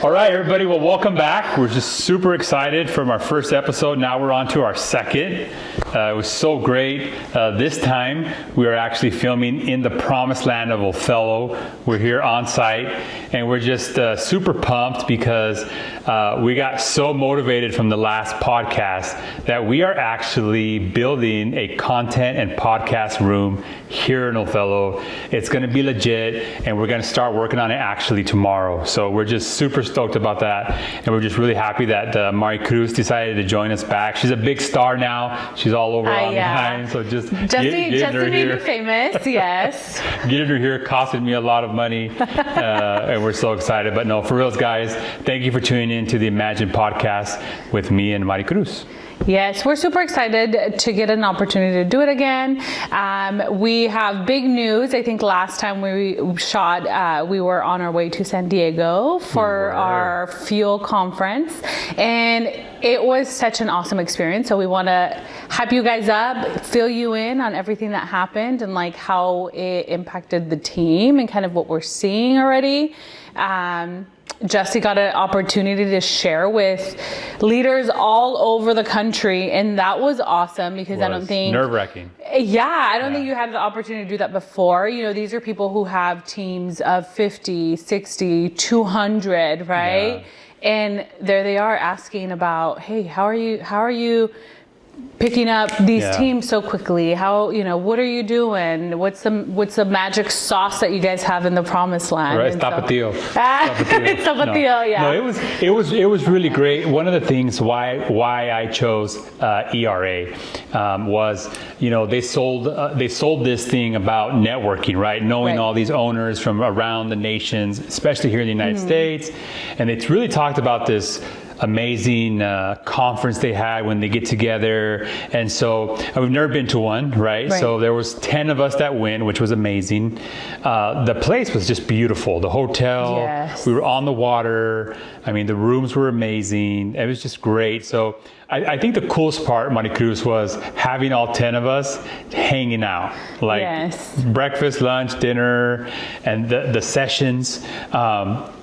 All right, everybody. Well, welcome back. We're just super excited from our first episode. Now we're on to our second. It was so great. This time we are actually filming in the promised land of Othello. We're here on site, and we're just super pumped because we got so motivated from the last podcast that we are actually building a content and podcast room here in Othello. It's going to be legit, and we're going to start working on it actually tomorrow. So we're just super stoked about that, and we're just really happy that Cruz decided to join us back. She's a big star now. She's all over online, so just Jessie made me famous. Yes, getting her here costed me a lot of money, and we're so excited. But no, for reals, guys, thank you for tuning in to the Imagine podcast with me and Mari Cruz. Yes, we're super excited to get an opportunity to do it again. We have big news. I think last time we shot, we were on our way to San Diego for our Fuel conference, and it was such an awesome experience. So we want to hype you guys up, fill you in on everything that happened and like how it impacted the team and kind of what we're seeing already. Jessie got an opportunity to share with leaders all over the country, and that was awesome because I don't think nerve-wracking. I don't think you had the opportunity to do that before. You know, these are people who have teams of 50, 60, 200, right? Yeah. And there they are asking about, hey, how are you picking up these teams so quickly? What are you doing? What's the magic sauce that you guys have in the promised land? Right, tapatio. Yeah. No, it was really great. One of the things why I chose ERA was, they sold this thing about networking, right? Knowing all these owners from around the nations, especially here in the United States, and it's really talked about this amazing conference they had when they get together. And so we've never been to one, right? So there was 10 of us that went, which was amazing. The place was just beautiful. The hotel, we were on the water. I mean, the rooms were amazing. It was just great. So I think the coolest part, Mari Cruz, was having all 10 of us hanging out. Like breakfast, lunch, dinner, and the sessions.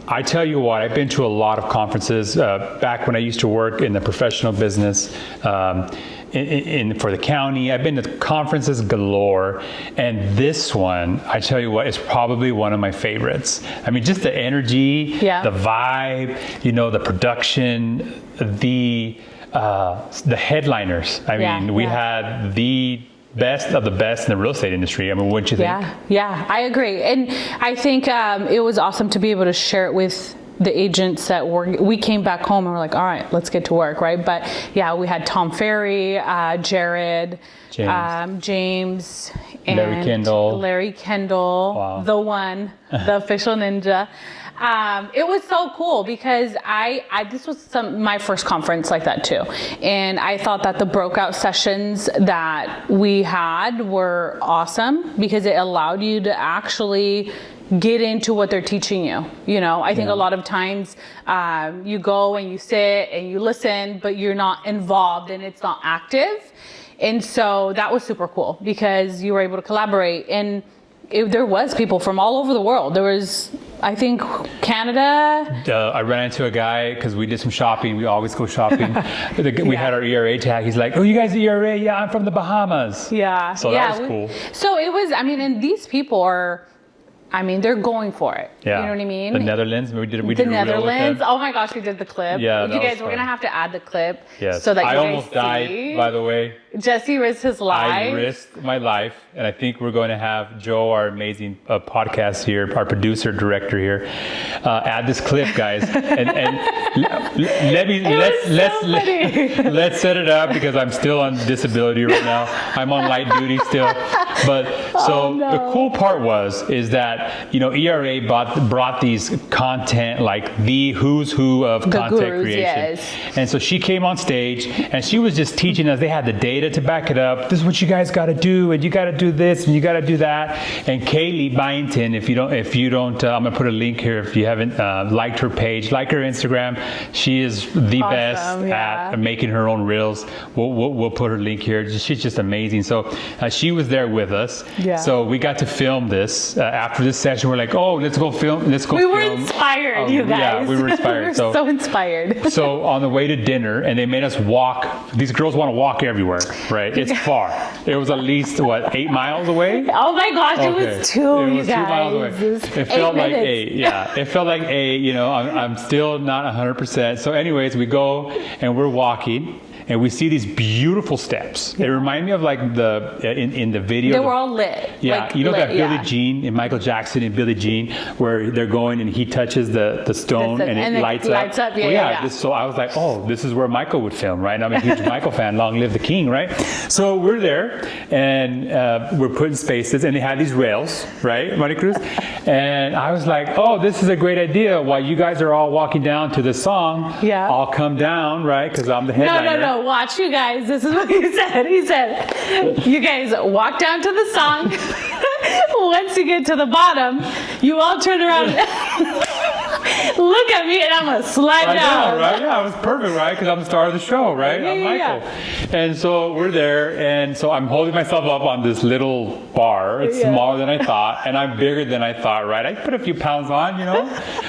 I tell you what, I've been to a lot of conferences back when I used to work in the professional business for the county. I've been to conferences galore, and this one, I tell you what, is probably one of my favorites. I mean, just the energy, the vibe, the production, the headliners. I mean, we had the best of the best in the real estate industry. I mean, wouldn't you think? Yeah, I agree. And I think it was awesome to be able to share it with the agents that we came back home and we're like, all right, let's get to work, right? But we had Tom Ferry, Jared, James, and Larry Kendall, the one, the official ninja. It was so cool because this was my first conference like that too. And I thought that the breakout sessions that we had were awesome because it allowed you to actually get into what they're teaching you. I think a lot of times you go and you sit and you listen, but you're not involved and it's not active. And so that was super cool because you were able to collaborate, and there was people from all over the world. There was, I think, Canada. I ran into a guy because we did some shopping. We always go shopping. We had our ERA tag. He's like, oh, you guys ERA? Yeah, I'm from the Bahamas. Yeah. So that was cool. So it was, and these people are, they're going for it. Yeah. You know what I mean? The Netherlands. We did the Netherlands. Oh my gosh, we did the clip. Yeah, you guys, we're going to have to add the clip. Yes. So that you I guys almost died, by the way. Jessie risked his life. I risked my life, and I think we're going to have Joe, our amazing podcast here, our producer director here, add this clip, guys, and let's set it up because I'm still on disability right now. I'm on light duty still, but the cool part is that ERA brought these content like the who's who of content creation, and so she came on stage and she was just teaching us. They had the data to back it up. This is what you guys got to do, and you got to do this, and you got to do that. And Kaylee Byington, if you don't, I'm gonna put a link here. If you haven't liked her page, like her Instagram. She is the best at making her own reels. We'll put her link here. She's just amazing. So she was there with us, Yeah. So we got to film this after this session. We're like, oh, let's go film. We were inspired, you guys. Yeah, we were inspired. We were so inspired. So on the way to dinner, and they made us walk. These girls want to walk everywhere, right? It's far. It was at least, 8 miles away? Oh my gosh, it was 2, you guys. 2 miles away. It felt like 8. Yeah, it felt like 8. I'm still not 100%. So anyways, we go and we're walking. And we see these beautiful steps. They remind me of like in the video. They were all lit. Yeah, like, that lit, Billie Jean and Michael Jackson and Billie Jean, where they're going and he touches the stone and it lights up. Yeah. So I was like, oh, this is where Michael would film, right? I'm a huge Michael fan. Long live the king, right? So we're there and we're putting spaces, and they had these rails, right, Maria Cruz? And I was like, oh, this is a great idea. While you guys are all walking down to the song, I'll come down, right? Because I'm the headliner. No. Watch, you guys. This is what he said. He said, you guys walk down to the song. Once you get to the bottom, you all turn around. Look at me, and I'm going to slide down. Know, right? Yeah, it was perfect, right? Because I'm the star of the show, right? I'm Michael. And so we're there, and so I'm holding myself up on this little bar. It's smaller than I thought, and I'm bigger than I thought, right? I put a few pounds on,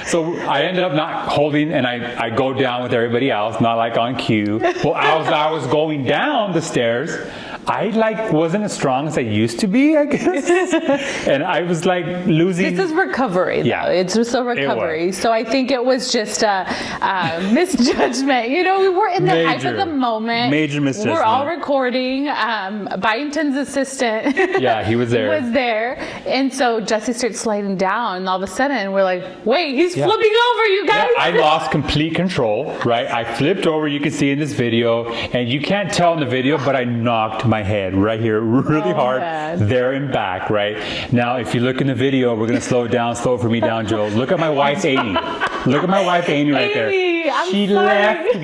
So I ended up not holding, and I go down with everybody else, not like on cue. Well, as I was going down the stairs, I wasn't as strong as I used to be, I guess. And I was like losing. This is recovery, though. Yeah, it's just a recovery. So I think it was just a misjudgment. We were in the height of the moment. Major misjudgment. We're all recording. Byington's assistant he was there. And so Jessie starts sliding down, and all of a sudden we're like, wait, he's flipping over, you guys. Yeah, I lost complete control, right? I flipped over, you can see in this video, and you can't tell in the video, but I knocked my head right here really hard, there and back, right? Now, if you look in the video, we're going to slow it for me down, Joe. Look at my wife, Amy. Look at my wife, Amy, right there. She left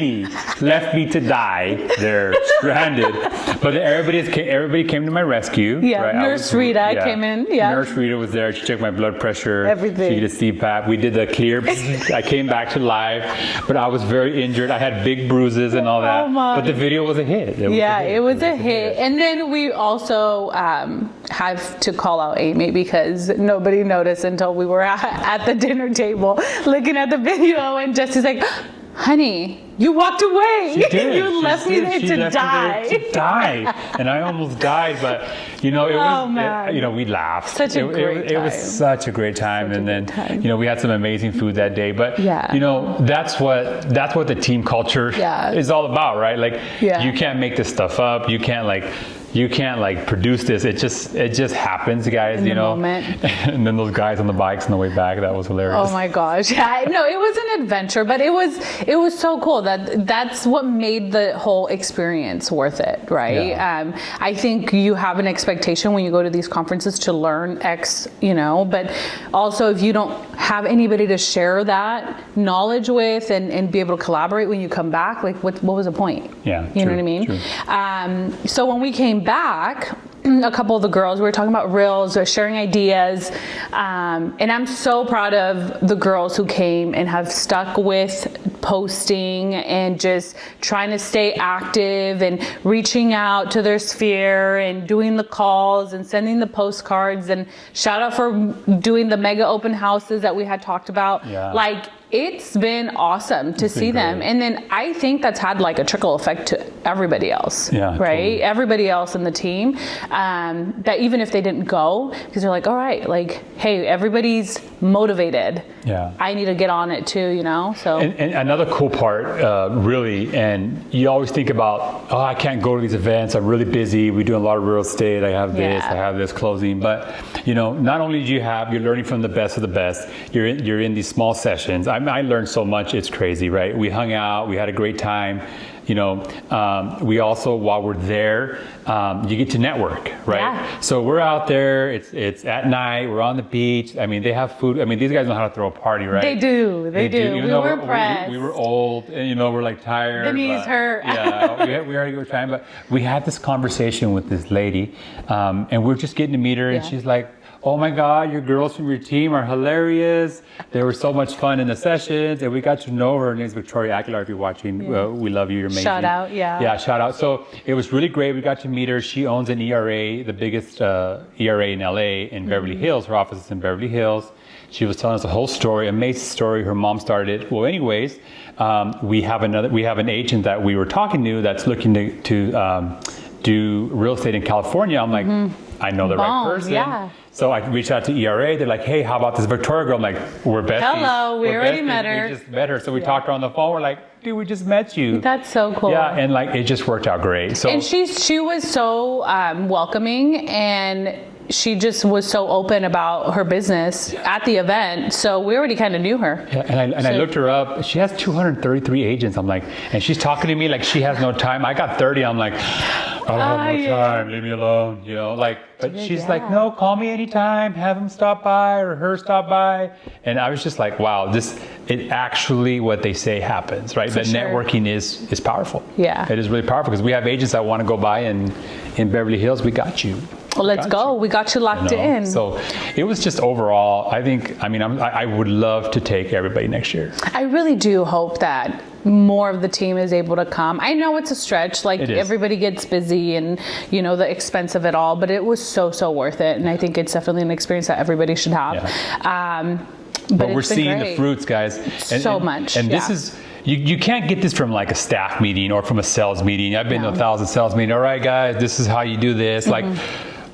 me to die there, stranded. But everybody came to my rescue. Yeah, right? Nurse Rita came in. Yeah, Nurse Rita was there. She checked my blood pressure. Everything. She did a CPAP. We did the clear. I came back to live, but I was very injured. I had big bruises and all that. But the video was a hit. It was a hit. And then we also have to call out Amy because nobody noticed until we were at the dinner table looking at the video, and Jessie's like, honey, you walked away. She did. You left me there to die. And I almost died, but it was, we laughed. Such a great time. It was such a great time. And then, we had some amazing food that day. But, that's what the team culture is all about, right? Like, you can't make this stuff up. You can't produce this. It just happens, guys, in the moment. And then those guys on the bikes on the way back, that was hilarious. Oh my gosh. No, it was an adventure, but it was so cool that's what made the whole experience worth it, right? Yeah. I think you have an expectation when you go to these conferences to learn X, but also if you don't have anybody to share that knowledge with and be able to collaborate when you come back, like what was the point? Yeah. You know what I mean? So when we came back, a couple of the girls, we were talking about reels, sharing ideas, and I'm so proud of the girls who came and have stuck with posting and just trying to stay active and reaching out to their sphere and doing the calls and sending the postcards, and shout out for doing the mega open houses that we had talked about. Like, it's been awesome to see them. And then I think that's had like a trickle effect to everybody else, right? Totally. Everybody else in the team, that even if they didn't go, because they're like, all right, like, hey, everybody's motivated. I need to get on it too, so. And another cool part, really, and you always think about, oh, I can't go to these events. I'm really busy. We do a lot of real estate. I have this, I have this closing. But, not only do you're learning from the best of the best, you're in these small sessions. I learned so much, it's crazy, right? We hung out, we had a great time. We also, while we're there, you get to network, right? So we're out there, it's at night, we're on the beach. I mean, they have food. I mean, these guys know how to throw a party, right? They do. We were impressed. We were old, and we're like tired. The knees hurt. We already were trying, but we had this conversation with this lady, and we're just getting to meet her, and she's like, oh my God, your girls from your team are hilarious. They were so much fun in the sessions. And we got to know her. Her name's Victoria Aguilar. If you're watching, we love you. You're amazing. Shout out, yeah. Yeah, shout out. So it was really great. We got to meet her. She owns an ERA, the biggest ERA in LA in Beverly Hills. Her office is in Beverly Hills. She was telling us the whole story, amazing story. Her mom started it. Well, anyways, we have an agent that we were talking to that's looking to do real estate in California. I'm like, I know the right person. Yeah. So I reached out to ERA. They're like, hey, how about this Victoria girl? I'm like, we're besties. Hello, we already met her. We just met her. So we talked to her on the phone. We're like, dude, we just met you. That's so cool. Yeah, and like it just worked out great. So and she was so welcoming, and she just was so open about her business at the event. So we already kind of knew her. Yeah, and I looked her up. She has 233 agents. I'm like, and she's talking to me like she has no time. I got 30. I'm like, I don't have no time. Leave me alone. You know, like, but she's like, no, call me anytime. Have him stop by or her stop by. And I was just like, wow, it actually what they say happens, right? That networking is powerful. Yeah. It is really powerful because we have agents that want to go by in Beverly Hills. We got you. Well, let's go. We got you locked in. So it was just overall, I would love to take everybody next year. I really do hope that more of the team is able to come. I know it's a stretch, like everybody gets busy and, you know, the expense of it all, but it was so worth it. And I think it's definitely an experience that everybody should have. Yeah. But we're seeing the fruits, guys. And this is, you can't get this from like a staff meeting or from a sales meeting. I've been to 1,000 sales meetings. All right, guys, this is how you do this. Like,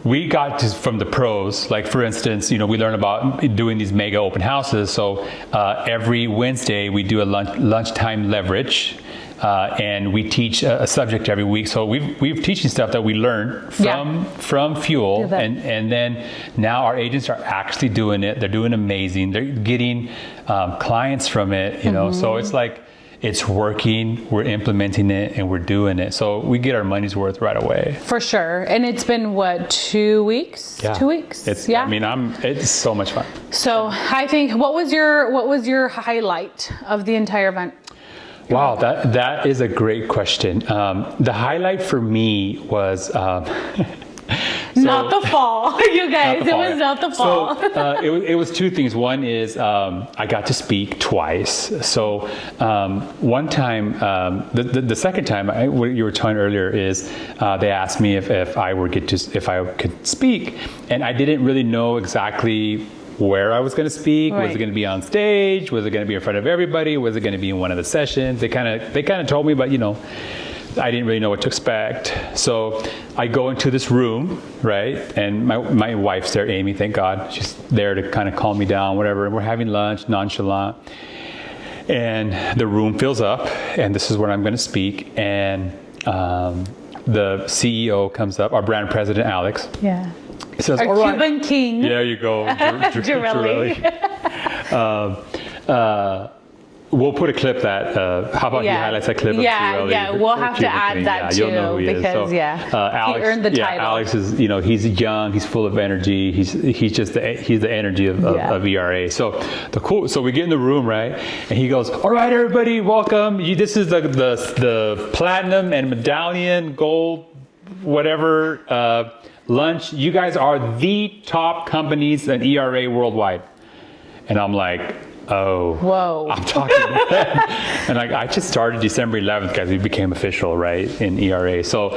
we got to from the pros, like for instance, you know, we learn about doing these mega open houses. So every Wednesday we do a lunchtime leverage, and we teach a subject every week. So we've teaching stuff that we learned from Fuel, and then now our agents are actually doing it. They're doing amazing. They're getting clients from it. You know, so it's like, it's working, we're implementing it, and we're doing it. So we get our money's worth right away. For sure. And it's been, what, 2 weeks? Yeah. 2 weeks? It's so much fun. So I think, what was your highlight of the entire event? Wow, that is a great question. The highlight for me was... not the fall, you guys. It was not the fall. So it was two things. One is I got to speak twice. So one time, the second time, what you were telling earlier is they asked me if I could speak, and I didn't really know exactly where I was going to speak. Right. Was it going to be on stage? Was it going to be in front of everybody? Was it going to be in one of the sessions? They kind of told me, but you know, I didn't really know what to expect. So I go into this room, right? And my wife's there, Amy, thank God. She's there to kind of calm me down, whatever. And we're having lunch, nonchalant. And the room fills up, and this is where I'm going to speak. And the CEO comes up, our brand president, Alex. Yeah. He says, our Cuban king. There you go. Girelli. We'll put a clip that, how about you highlight that clip of Girelli? Yeah, we'll have to add that too, you'll know who he because is. Alex, he earned the title. Alex is, you know, he's young, he's full of energy, he's the energy of ERA. So so we get in the room, right? And he goes, all right, everybody, welcome. This is the platinum and medallion, gold, whatever, lunch. You guys are the top companies in ERA worldwide. And I'm like, oh, whoa! I'm talking to them. And like, I just started December 11th, guys. We became official, right, in ERA. So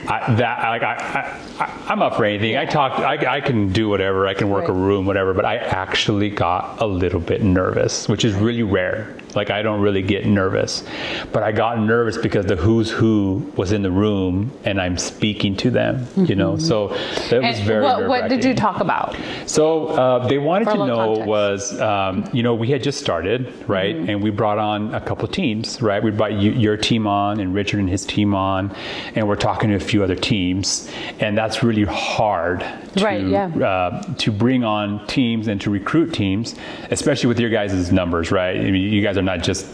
I'm up for anything. I can do whatever. I can work a room, whatever. But I actually got a little bit nervous, which is really rare. Like, I don't really get nervous, but I got nervous because the who's who was in the room, and I'm speaking to them. You know, so that was very nerve-wracking. What did you talk about? So they wanted to know was, you know, we had just started, right? And we brought on a couple teams, right? We brought your team on and Richard and his team on, and we're talking to a few other teams, and that's really hard to bring on teams and to recruit teams, especially with your guys' numbers, right? I mean, you guys are not just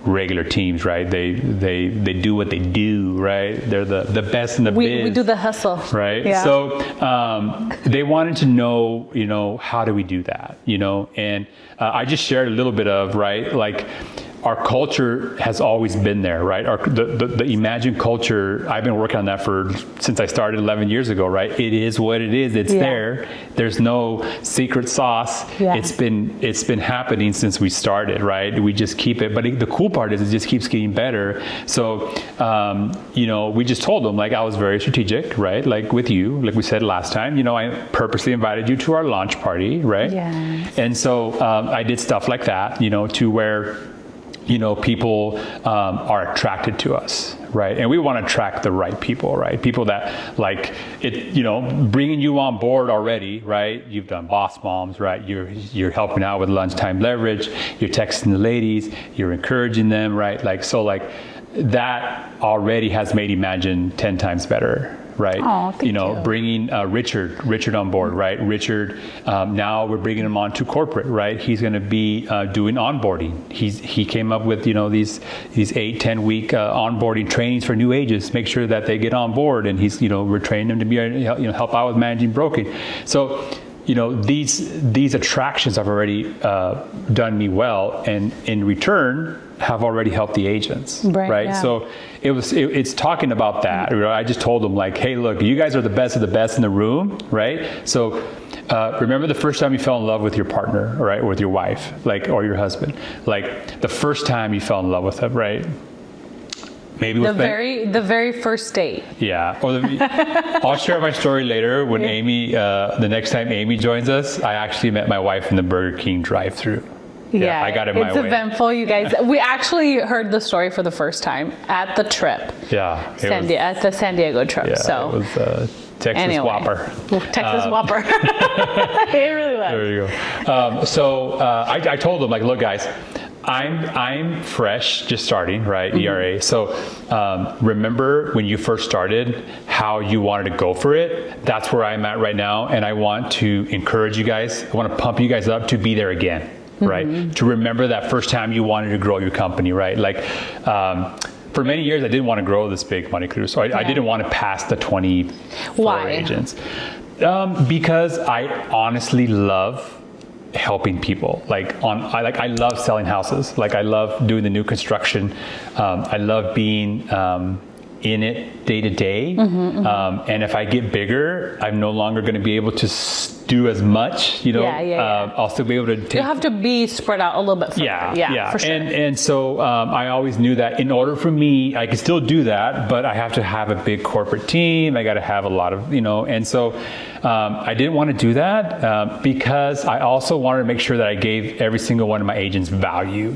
regular teams, right? They do what they do, right? They're the best in the biz. We do the hustle, right? Yeah. So they wanted to know, you know, how do we do that, you know? And I just shared a little bit of, right, like our culture has always been there, right? The Imagine culture, I've been working on that since I started 11 years ago, right? It is what it is. It's there. There's no secret sauce. Yeah. It's been happening since we started, right? We just keep it. But the cool part is it just keeps getting better. So, we just told them, like, I was very strategic, right? Like with you, like we said last time, I purposely invited you to our launch party, right? Yes. And so I did stuff like that, to where people are attracted to us, right? And we want to attract the right people, right? People that like it, bringing you on board already, right? You've done Boss Moms, right? You're helping out with lunchtime leverage. You're texting the ladies. You're encouraging them, right? That already has made Imagine 10 times better. Right. Oh, thank you. Bringing Richard on board, right? Richard, now we're bringing him on to corporate, right? He's going to be doing onboarding. He came up with, these 8-10 week onboarding trainings for new agents, make sure that they get on board. And we're training them to be, help out with managing broking. So, these attractions have already done me well, and in return have already helped the agents, right? Yeah. So it's talking about that. I just told them, like, hey, look, you guys are the best of the best in the room, right? So remember the first time you fell in love with your partner, right, or with your wife, like, or your husband, like the first time you fell in love with them, right? Maybe the very first date. Yeah. I'll share my story later when Amy, the next time Amy joins us. I actually met my wife in the Burger King drive-thru. Yeah, I got it my way. It's eventful, you guys. We actually heard the story for the first time at the trip. Yeah. At the San Diego trip. Yeah, so. it was Texas Whopper. Texas Whopper. It really was. There you go. I told them, like, look, guys, I'm fresh, just starting, right? Mm-hmm. ERA. So remember when you first started, how you wanted to go for it. That's where I'm at right now, and I want to encourage you guys. I want to pump you guys up to be there again, right? Mm-hmm. To remember that first time you wanted to grow your company, right? Like. For many years, I didn't want to grow this big money, Cruz. So I didn't want to pass the 24 agents. Because I honestly love helping people. I love selling houses. Like, I love doing the new construction. I love being in it day to day. And if I get bigger, I'm no longer going to be able to do as much, I'll still be able to take. You have to be spread out a little bit further. Yeah. For sure. And so I always knew that in order for me, I could still do that, but I have to have a big corporate team. I got to have a lot of, and so I didn't want to do that because I also wanted to make sure that I gave every single one of my agents value.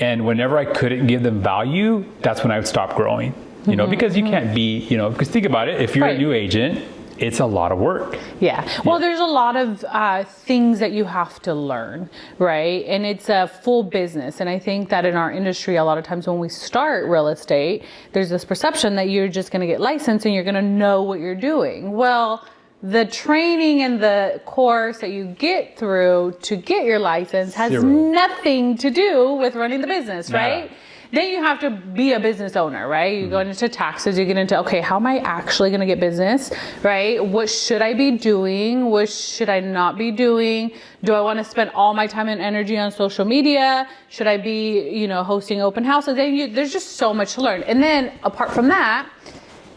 And whenever I couldn't give them value, that's when I would stop growing. Because you can't be, because think about it, if you're a new agent, it's a lot of work. Yeah. Well, there's a lot of things that you have to learn, right? And it's a full business. And I think that in our industry, a lot of times when we start real estate, there's this perception that you're just going to get licensed and you're going to know what you're doing. Well, the training and the course that you get through to get your license has nothing to do with running the business, right? Then you have to be a business owner, right? You go into taxes, you get into, okay, how am I actually going to get business, right? What should I be doing? What should I not be doing? Do I want to spend all my time and energy on social media? Should I be, hosting open houses? There's just so much to learn. And then apart from that,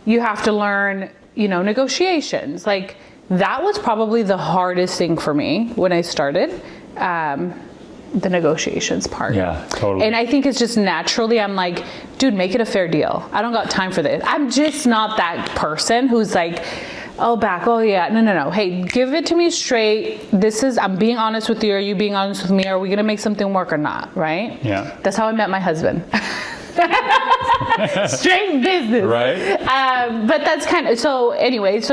you have to learn, negotiations. Like, that was probably the hardest thing for me when I started. The negotiations part. Yeah, totally. And I think it's just naturally, I'm like, dude, make it a fair deal. I don't got time for this. I'm just not that person who's like, no. Hey, give it to me straight. I'm being honest with you. Are you being honest with me? Are we going to make something work or not? Right? Yeah. That's how I met my husband. Straight business. Right. But that's kind of, so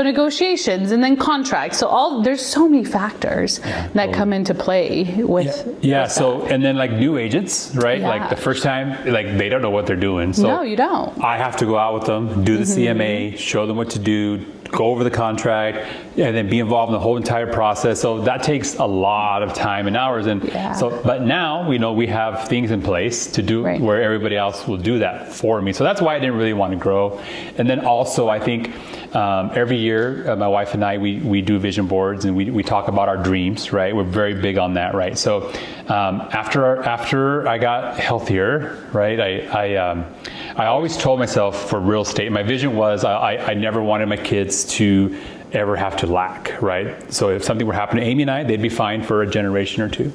negotiations and then contracts. So there's so many factors that come into play with. Yeah. So, and then like new agents, right? Yeah. Like the first time, like they don't know what they're doing. So no, you don't. I have to go out with them, do the CMA, show them what to do, go over the contract and then be involved in the whole entire process. So that takes a lot of time and hours. And but now we have things in place to do where everybody else will do that for me. So that's why I didn't really want to grow. And then also I think every year my wife and I, we do vision boards and we talk about our dreams, right? We're very big on that, right? So after I got healthier, right, I always told myself for real estate, my vision was I never wanted my kids to ever have to lack, right? So if something were happening to Amy and I, they'd be fine for a generation or two.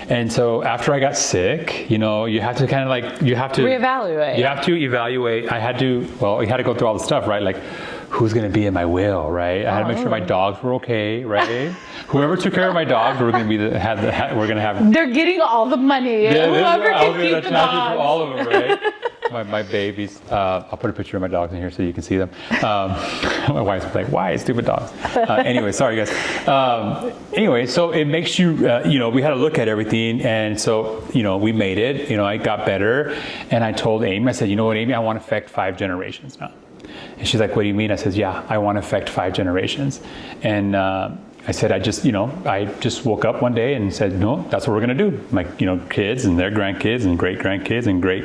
And so after I got sick, you have to kind of reevaluate. You have to evaluate. We had to go through all the stuff, right? Like, who's going to be in my will, right? I had to make sure my dogs were okay, right? Whoever took care of my dogs, we're going to have. They're getting all the money. Whoever can keep the dogs. All of them, right? My babies. I'll put a picture of my dogs in here so you can see them. My wife's like, "Why stupid dogs?" Anyway, sorry guys. Anyway, so it makes you. We had to look at everything, and so we made it. I got better, and I told Amy. I said, "You know what, Amy? I want to affect 5 generations now." And she's like, "What do you mean?" I said, "Yeah, I want to affect 5 generations." And I said, I just woke up one day and said, "No, that's what we're going to do." My, kids and their grandkids and great grandkids and great,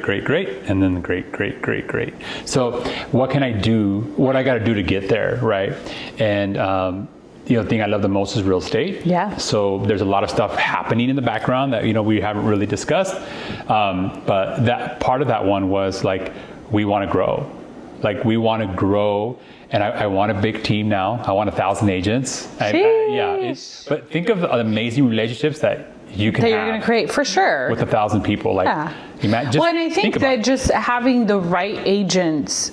and then the great. So what can I do? What I got to do to get there, right? And the thing I love the most is real estate. Yeah. So there's a lot of stuff happening in the background that we haven't really discussed. But that part of that one was like, we want to grow. Like, we want to grow, and I want a big team now. I want 1,000 agents. But think of the amazing relationships that you can have. That you're going to create, for sure. With 1,000 people. Like, and I think that just having the right agents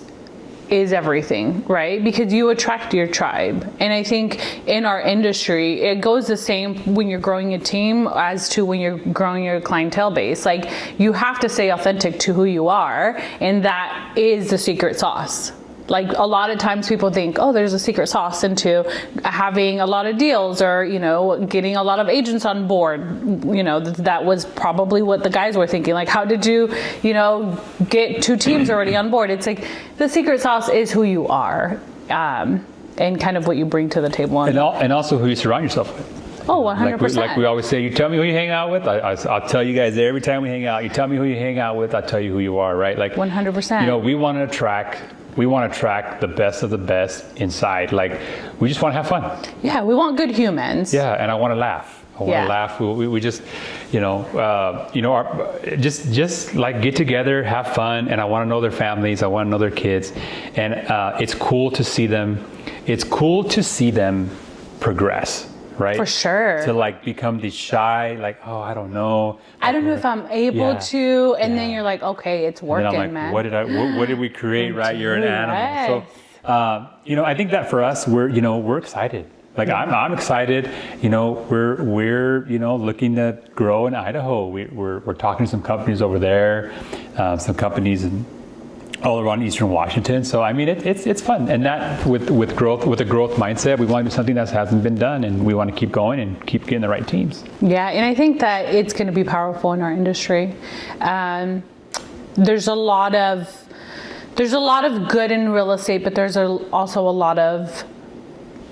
is everything, right? Because you attract your tribe. And I think in our industry, it goes the same when you're growing a team as to when you're growing your clientele base. Like, you have to stay authentic to who you are, and that is the secret sauce. Like, a lot of times people think, oh, there's a secret sauce into having a lot of deals or, getting a lot of agents on board. That was probably what the guys were thinking. Like, how did you, get 2 teams already on board? It's like, the secret sauce is who you are, and kind of what you bring to the table. And also who you surround yourself with. Oh, 100%. Like we always say, you tell me who you hang out with, I'll tell you guys every time we hang out. You tell me who you hang out with, I'll tell you who you are, right? Like 100%. We want to attract the best of the best inside. Like, we just want to have fun. Yeah, we want good humans. Yeah, and I want to laugh. I want to laugh. We just, just like get together, have fun, and I want to know their families. I want to know their kids, and it's cool to see them. It's cool to see them progress. Right? For sure. To like become the shy, like, oh, I don't know. I don't know if I'm able to. And then you're like, okay, it's working, and I'm like, man. What did we create, right? You're an animal. So, I think that for us, we're excited. Like, I'm excited. We're looking to grow in Idaho. We're talking to some companies over there, some companies all around Eastern Washington. So I mean, it's fun, and that with a growth mindset, we want to do something that hasn't been done, and we want to keep going and keep getting the right teams. Yeah, and I think that it's going to be powerful in our industry. There's a lot of good in real estate, but there's also a lot of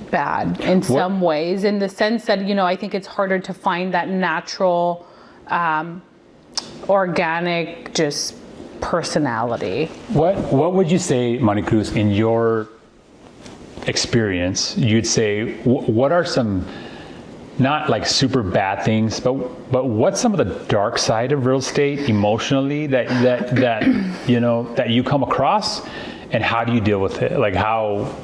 bad in some ways, in the sense that I think it's harder to find that natural, organic, just personality. What would you say, Cruz, in your experience, you'd say, what are some, not like super bad things, but what's some of the dark side of real estate emotionally that you come across? And how do you deal with it? Like,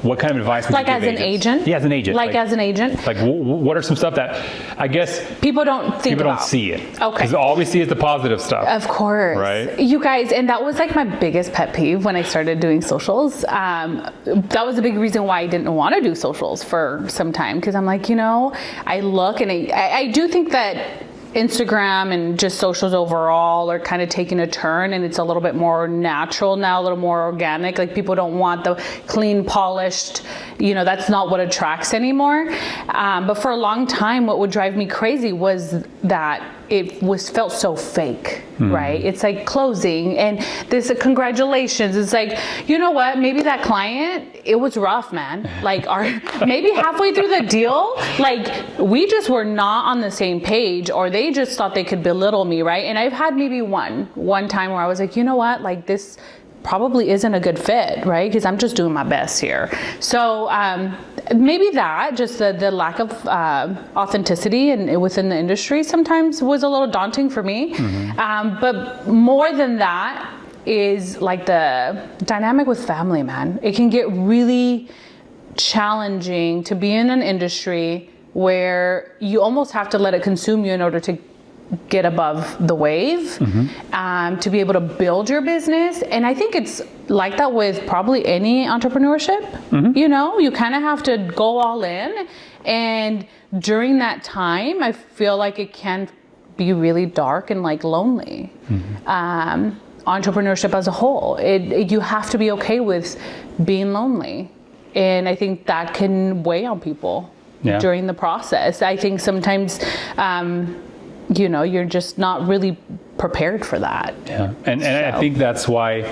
what kind of advice would you give agents? Agent? Yeah, as an agent. As an agent? Like, what are some stuff that, I guess, people don't see it. Okay. Because all we see is the positive stuff. Of course. Right? You guys, and that was like my biggest pet peeve when I started doing socials. That was a big reason why I didn't want to do socials for some time. Because I'm like, I look and I do think that Instagram and just socials overall are kind of taking a turn, and it's a little bit more natural now, a little more organic. Like, people don't want the clean, polished, that's not what attracts anymore. But for a long time, what would drive me crazy was that it felt so fake, right? It's like closing and this congratulations. It's like, you know what? Maybe that client, it was rough, man. Like maybe halfway through the deal, like we just were not on the same page, or they just thought they could belittle me, right? And I've had maybe one time where I was like, you know what? Like this probably isn't a good fit, right? Because I'm just doing my best here. So maybe that, just the lack of authenticity and within the industry sometimes was a little daunting for me. But more than that is like the dynamic with family, man. It can get really challenging to be in an industry where you almost have to let it consume you in order to get above the wave, to be able to build your business. And I think it's like that with probably any entrepreneurship. You know, you kind of have to go all in. And during that time, I feel like it can be really dark and like lonely. Entrepreneurship as a whole, you have to be okay with being lonely. And I think that can weigh on people during the process. I think sometimes, you know, you're just not really prepared for that. Yeah, and I think that's why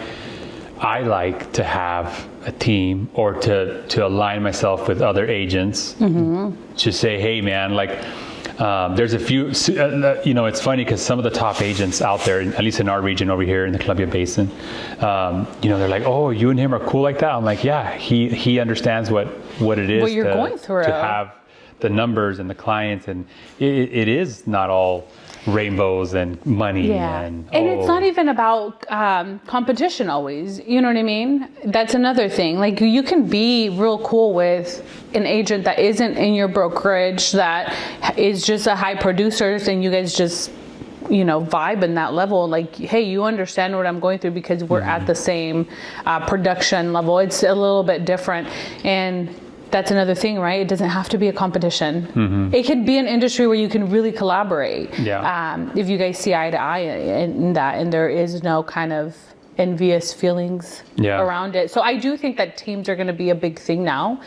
I like to have a team, or to align myself with other agents to say, hey, man, like there's a few, you know, it's funny because some of the top agents out there, at least in our region over here in the Columbia Basin, you know, they're like, oh, you and him are cool like that. I'm like, yeah, he understands what it is what you're going through to have the numbers and the clients, and it is not all rainbows and money. And it's not even about competition always, you know what I mean? That's another thing. Like you can be real cool with an agent that isn't in your brokerage, that is just a high producer, and you guys just, you know, vibe in that level. Like, hey, you understand what I'm going through because we're at the same production level. It's a little bit different. And that's another thing, right? It doesn't have to be a competition. It could be an industry where you can really collaborate. If you guys see eye to eye in that, and there is no kind of envious feelings around it. So I do think that teams are going to be a big thing now.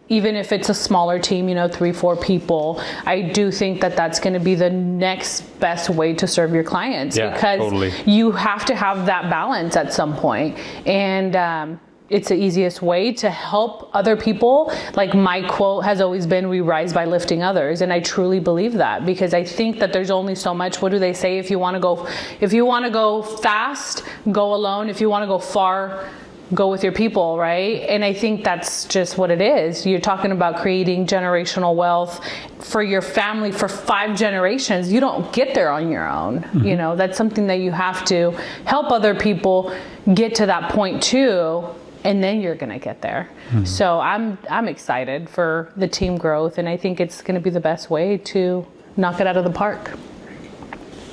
Even if it's a smaller team, you know, 3-4 people, I do think that that's going to be the next best way to serve your clients, because you have to have that balance at some point. And it's the easiest way to help other people. Like my quote has always been, we rise by lifting others. And I truly believe that, because I think that there's only so much. What do they say? If you want to go fast, go alone. If you want to go far, go with your people, right? And I think that's just what it is. You're talking about creating generational wealth for your family for 5 generations. You don't get there on your own. You know, that's something that you have to help other people get to that point too. And then you're going to get there. So I'm excited for the team growth, and I think it's going to be the best way to knock it out of the park.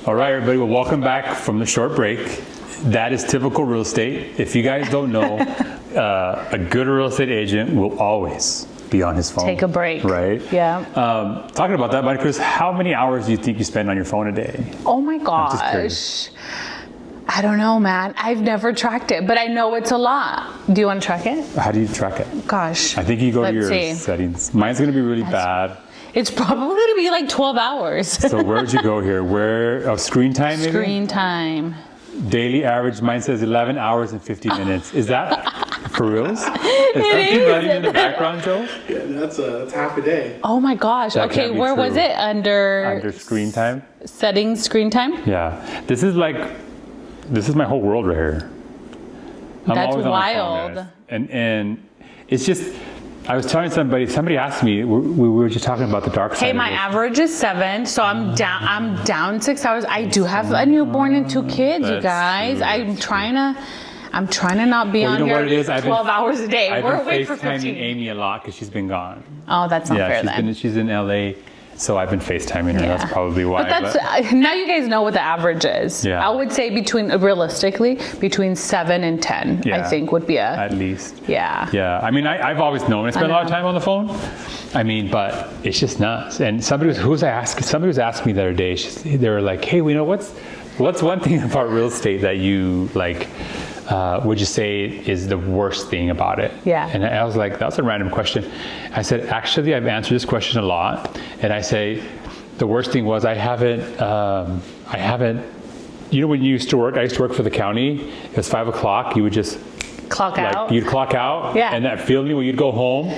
All right, everybody. Well, welcome back from the short break. That is typical real estate. If you guys don't know, a good real estate agent will always be on his phone. Take a break. Right? Yeah. Talking about that, Cruz, how many hours do you think you spend on your phone a day? Oh my gosh. I don't know, man. I've never tracked it, but I know it's a lot. Do you want to track it? How do you track it? Gosh. I think you go to your settings. Mine's going to be really bad. It's probably going to be like 12 hours. So where would you go here? Screen time maybe? Screen time. Daily average, mine says 11 hours and 50 minutes. Is that for reals? Is something running in the background, Joe? Yeah, that's half a day. Oh my gosh. That okay, where was it? Under screen time? Settings, screen time? Yeah. This is my whole world right here. That's always wild. On my phone, and it's just, I was telling somebody asked me, we were just talking about the dark side. Hey, my average is 7, so I'm down 6 hours. I do have a newborn and 2 kids, you guys. I'm trying to not be on here 12 hours a day. We're away for 15. I've been FaceTiming Amy a lot because she's been gone. Oh, that's not fair then. She's in LA. So I've been FaceTiming her. That's probably why. But now you guys know what the average is. Yeah. I would say realistically, between 7 and 10, I think would be at least. Yeah. Yeah. I mean, I've always known I spend a lot of time on the phone. I mean, but it's just nuts. And somebody was asking me the other day, they were like, hey, what's one thing about real estate that you like, would you say is the worst thing about it? Yeah. And I was like, that's a random question. I said, actually, I've answered this question a lot. And I say, the worst thing was I haven't, you know, when you used to work, I used to work for the county. It was 5 o'clock. You would just Clock out. You'd clock out. Yeah. And that feeling when you'd go home,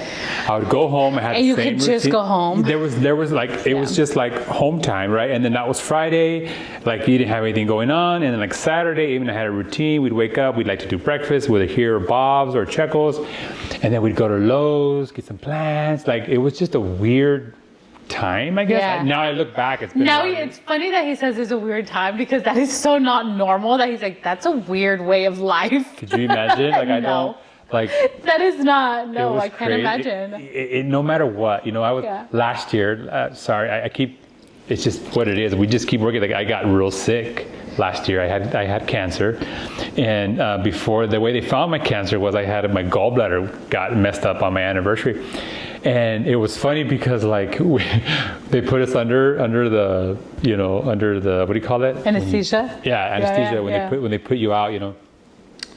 I would go home. I had and the you same could just routine. go home. There was like, it was just like home time, right? And then that was Friday. Like you didn't have anything going on. And then like Saturday, even I had a routine. We'd wake up. We'd like to do breakfast, whether here or Bob's or Checo's. And then we'd go to Lowe's, get some plants. Like it was just a weird time, I guess. Yeah. Now I look back, it's been Now like- it's funny that he says it's a weird time because that is so not normal that he's like, that's a weird way of life. Could you imagine? Like I No. don't, like That is not, it no, was I can't crazy. imagine. No matter what, you know, I was last year. Sorry, I keep. It's just what it is. We just keep working. Like I got real sick last year. I had cancer, and before the way they found my cancer was I had my gallbladder got messed up on my anniversary, and it was funny because like they put us under the what do you call it? Anesthesia? Yeah, anesthesia yeah. when they put you out, you know.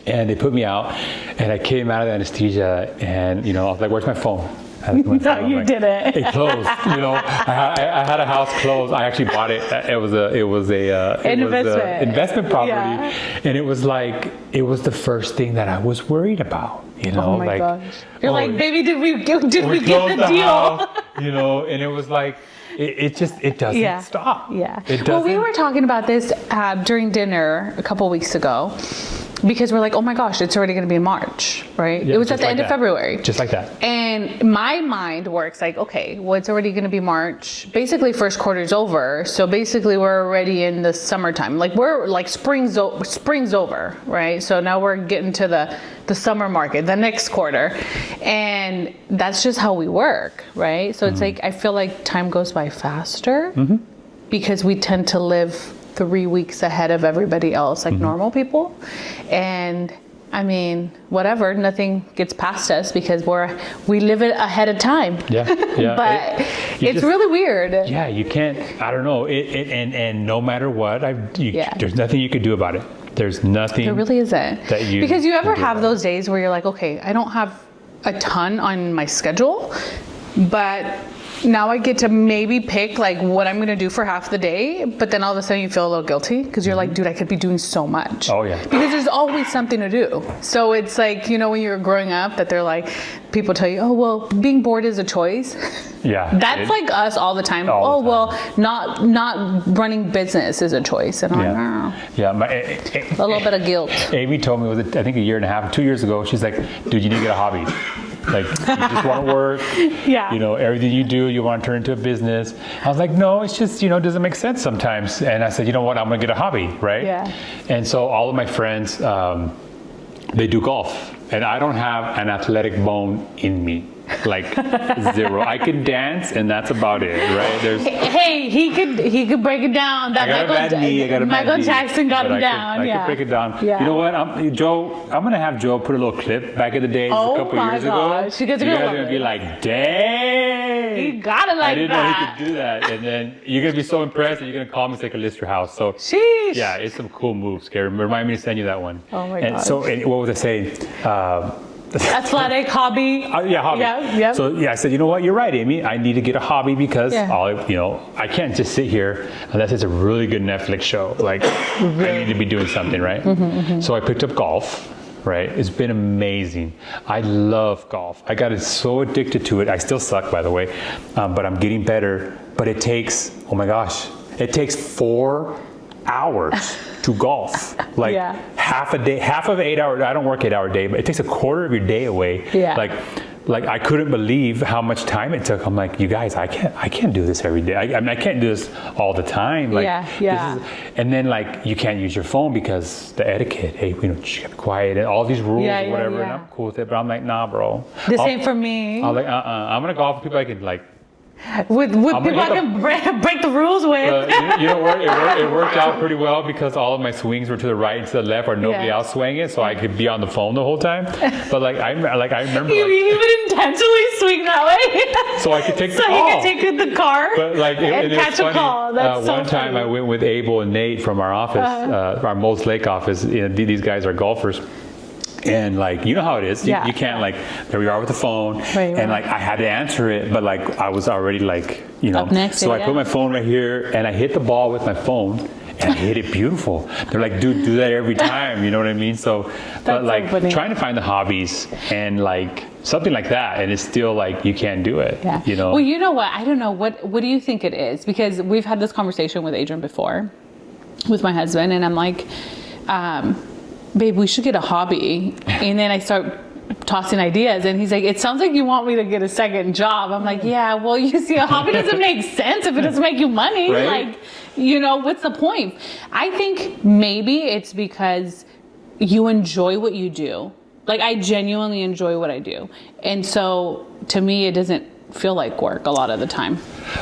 And they put me out, and I came out of the anesthesia, and you know, I was like, "Where's my phone?" I had my phone. No, I'm you like, didn't. It closed. You know, I had a house closed. I actually bought it. It was a investment property, and it was like it was the first thing that I was worried about. You know, Oh my like gosh. You're like, baby, did we get the closed deal? house, you know, and it was like it doesn't stop. Yeah. It Well, we doesn't- were talking about this during dinner a couple weeks ago because we're like, oh my gosh, it's already going to be in March, right? Yeah, it was at just the like end of that. February. Just like that. And my mind works like, okay, well, it's already going to be March. Basically, first quarter's over. So basically, we're already in the summertime. Like we're like spring's over, right? So now we're getting to the summer market, the next quarter, and that's just how we work, right? So it's like I feel like time goes by faster because we tend to live 3 weeks ahead of everybody else, like normal people, and. I mean, whatever, nothing gets past us because we live it ahead of time. Yeah. But You it's just- really weird. Yeah, you can't. I don't know. And no matter what, Yeah. there's nothing you could do about it. There's nothing. There really isn't. That you because you ever can do have about those days where you're like, okay, I don't have a ton on my schedule, but now I get to maybe pick like what I'm going to do for half the day, but then all of a sudden you feel a little guilty because you're like, dude, I could be doing so much. Oh, yeah. Because there's always something to do. So it's like, you know, when you're growing up that they're like, people tell you, oh, well, being bored is a choice. Yeah. That's like us all the time. All the well, not running business is a choice. And I'm like, Yeah. a little bit of guilt. Amy told me, I think a year and a half, 2 years ago, she's like, dude, you need to get a hobby. Like, you just want to work. Yeah. You know, everything you do, you want to turn into a business. I was like, no, it's just, you know, it doesn't make sense sometimes. And I said, you know what, I'm going to get a hobby, right? Yeah. And so all of my friends, they do golf. And I don't have an athletic bone in me. Like zero. I can dance, and that's about it, right? There's. Hey, he could break it down. That I got a bad knee. Michael Jackson got but him I down. Could, I yeah. could break it down. Yeah. You know what? I'm gonna have Joe put a little clip back in the days, Oh a couple my years gosh. ago. You guys are gonna be like, dang. He got it like I didn't that. know he could do that, and then you're gonna be so impressed, and you're gonna call me so I can list your house. So. Sheesh. Yeah, it's some cool moves, Gary. Remind me to send you that one. Oh my and gosh. So, what was I saying? Athletic hobby. Yeah, hobby. Yeah. So I said, you know what? You're right, Amy. I need to get a hobby because I can't just sit here unless it's a really good Netflix show. Like I need to be doing something, right? So I picked up golf. Right, it's been amazing. I love golf. I got so addicted to it. I still suck, by the way, but I'm getting better. But it takes, oh my gosh, it takes 4 hours to golf. Like half a day, half of 8 hours. I don't work 8 hour day, but it takes a quarter of your day away. Yeah. Like I couldn't believe how much time it took. I'm like, you guys, I can't do this every day. I mean, I can't do this all the time. Like, Yeah. and then like you can't use your phone because the etiquette. Hey, you know, just keep quiet and all these rules or whatever. Yeah. And I'm cool with it, but I'm like, nah, bro. This ain't for me. I'm like, I'm gonna golf with people I can like. With people I can break the rules with. You know what? It worked out pretty well because all of my swings were to the right and to the left, or nobody else swang it, so I could be on the phone the whole time. But I remember. You would intentionally swing that way. So I could take the So call. he could take the car But and catch a call. That's so one time I went with Abel and Nate from our office, our Moles Lake office. You know, these guys are golfers. And like, you know how it is. Yeah. You can't like, there we are with the phone. Right. And like, I had to answer it, but like, I was already like, you know. Up next, so I yeah. put my phone right here and I hit the ball with my phone and I hit it beautiful. They're like, dude, do that every time. You know what I mean? So, but like so funny. trying to find the hobbies and like something like that. And it's still like, you can't do it, Yeah. you know? Well, you know what? I don't know. What do you think it is? Because we've had this conversation with Adrian before, with my husband, and I'm like, babe, we should get a hobby. And then I start tossing ideas, and he's like, it sounds like you want me to get a second job. I'm like, yeah, well, you see, a hobby doesn't make sense if it doesn't make you money. Right? Like, you know, what's the point? I think maybe it's because you enjoy what you do. Like, I genuinely enjoy what I do. And so to me, it doesn't feel like work a lot of the time.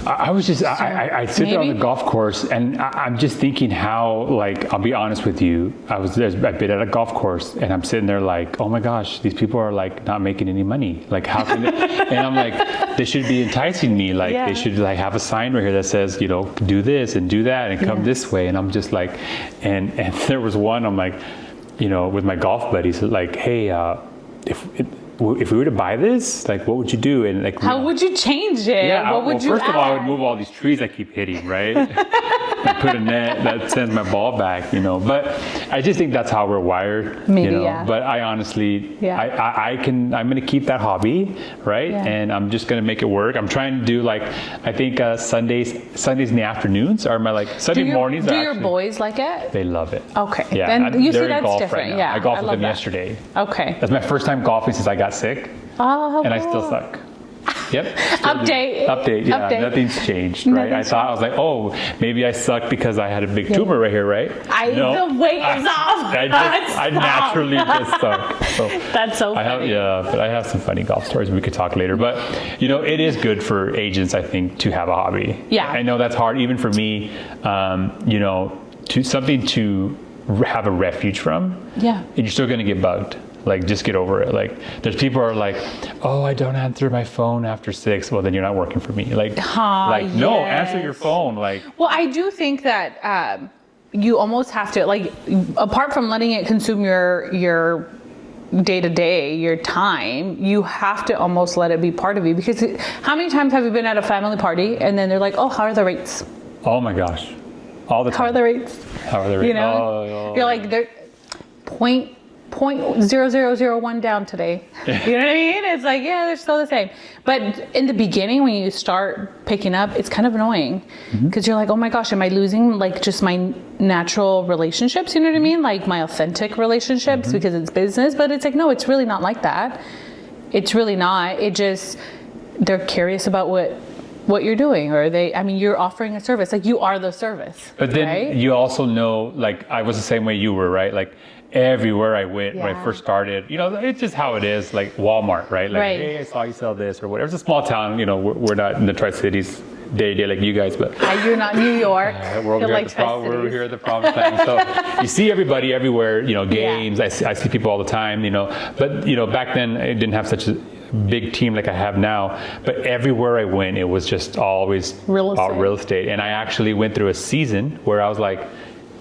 I was just, I sit there on the maybe? golf course and I'm just thinking how, like, I'll be honest with you. I've been at a golf course and I'm sitting there like, oh my gosh, these people are like not making any money. Like, how can they? And I'm like, they should be enticing me. Like, Yeah. they should like have a sign right here that says, you know, do this and do that and come Yeah. this way. And I'm just like, and there was one, I'm like, you know, with my golf buddies, like, hey, if we were to buy this, like, what would you do? And like, How would you change it? yeah, What would well, you first of all, I would add? move all these trees I keep hitting, right? And put a net that sends my ball back, you know. But I just think that's how we're wired, Maybe, you know. yeah. But I honestly, Yeah. I'm going to keep that hobby, right? Yeah. And I'm just going to make it work. I'm trying to do like, I think Sundays in the afternoons are my like Sunday mornings. Do are your actually, boys like it? They love it. Okay. Yeah, Then you see, they're in that's golf different. right now. Yeah, I golfed I with love them that. yesterday. Okay. That's my first time golfing since I got sick. Oh, how And I cool. still suck. Yep. Still do. Update. Update. Yeah. Update. Nothing's changed, right? Nothing's I was like, oh, maybe I suck because I had a big tumor right here, right? The weight is off. I naturally just suck. So That's so I have, funny. but I have some funny golf stories we could talk later. But you know, it is good for agents, I think, to have a hobby. Yeah. I know that's hard, even for me. You know, something to have a refuge from. Yeah. And you're still going to get bugged. Like, just get over it. Like, there's people who are like, oh, I don't answer my phone after 6. Well, then you're not working for me. Like, no, answer your yes. phone. Like, Well, I do think that you almost have to, like, apart from letting it consume your day-to-day, your time, you have to almost let it be part of you. Because how many times have you been at a family party and then they're like, oh, how are the rates? oh my gosh, all the time. How are the rates? How are the rates? You know, you're like, they're 0.0001 down today. You know what I mean? It's like, yeah, they're still the same. But in the beginning, when you start picking up, it's kind of annoying because you're like, oh my gosh, am I losing like just my natural relationships? You know what I mean? Like my authentic relationships because it's business. But it's like, no, it's really not like that. It's really not. It just, they're curious about what you're doing, or you're offering a service. Like, you are the service. But then right? you also know, like, I was the same way you were, right? Like, everywhere I went when I Yeah. first started, you know, it's just how it is. Like Walmart, right? Like, Right. hey, I saw you sell this or whatever. It's a small town, you know. We're not in the Tri-Cities day to day like you guys, but You're not New York. we're over You're here, like at the we're over Tri-Cities. here at the province land. So you see everybody everywhere, you know, games. I see people all the time, you know. But, you know, back then I didn't have such a big team like I have now. But everywhere I went, it was just always Real about estate. real estate. And I actually went through a season where I was like,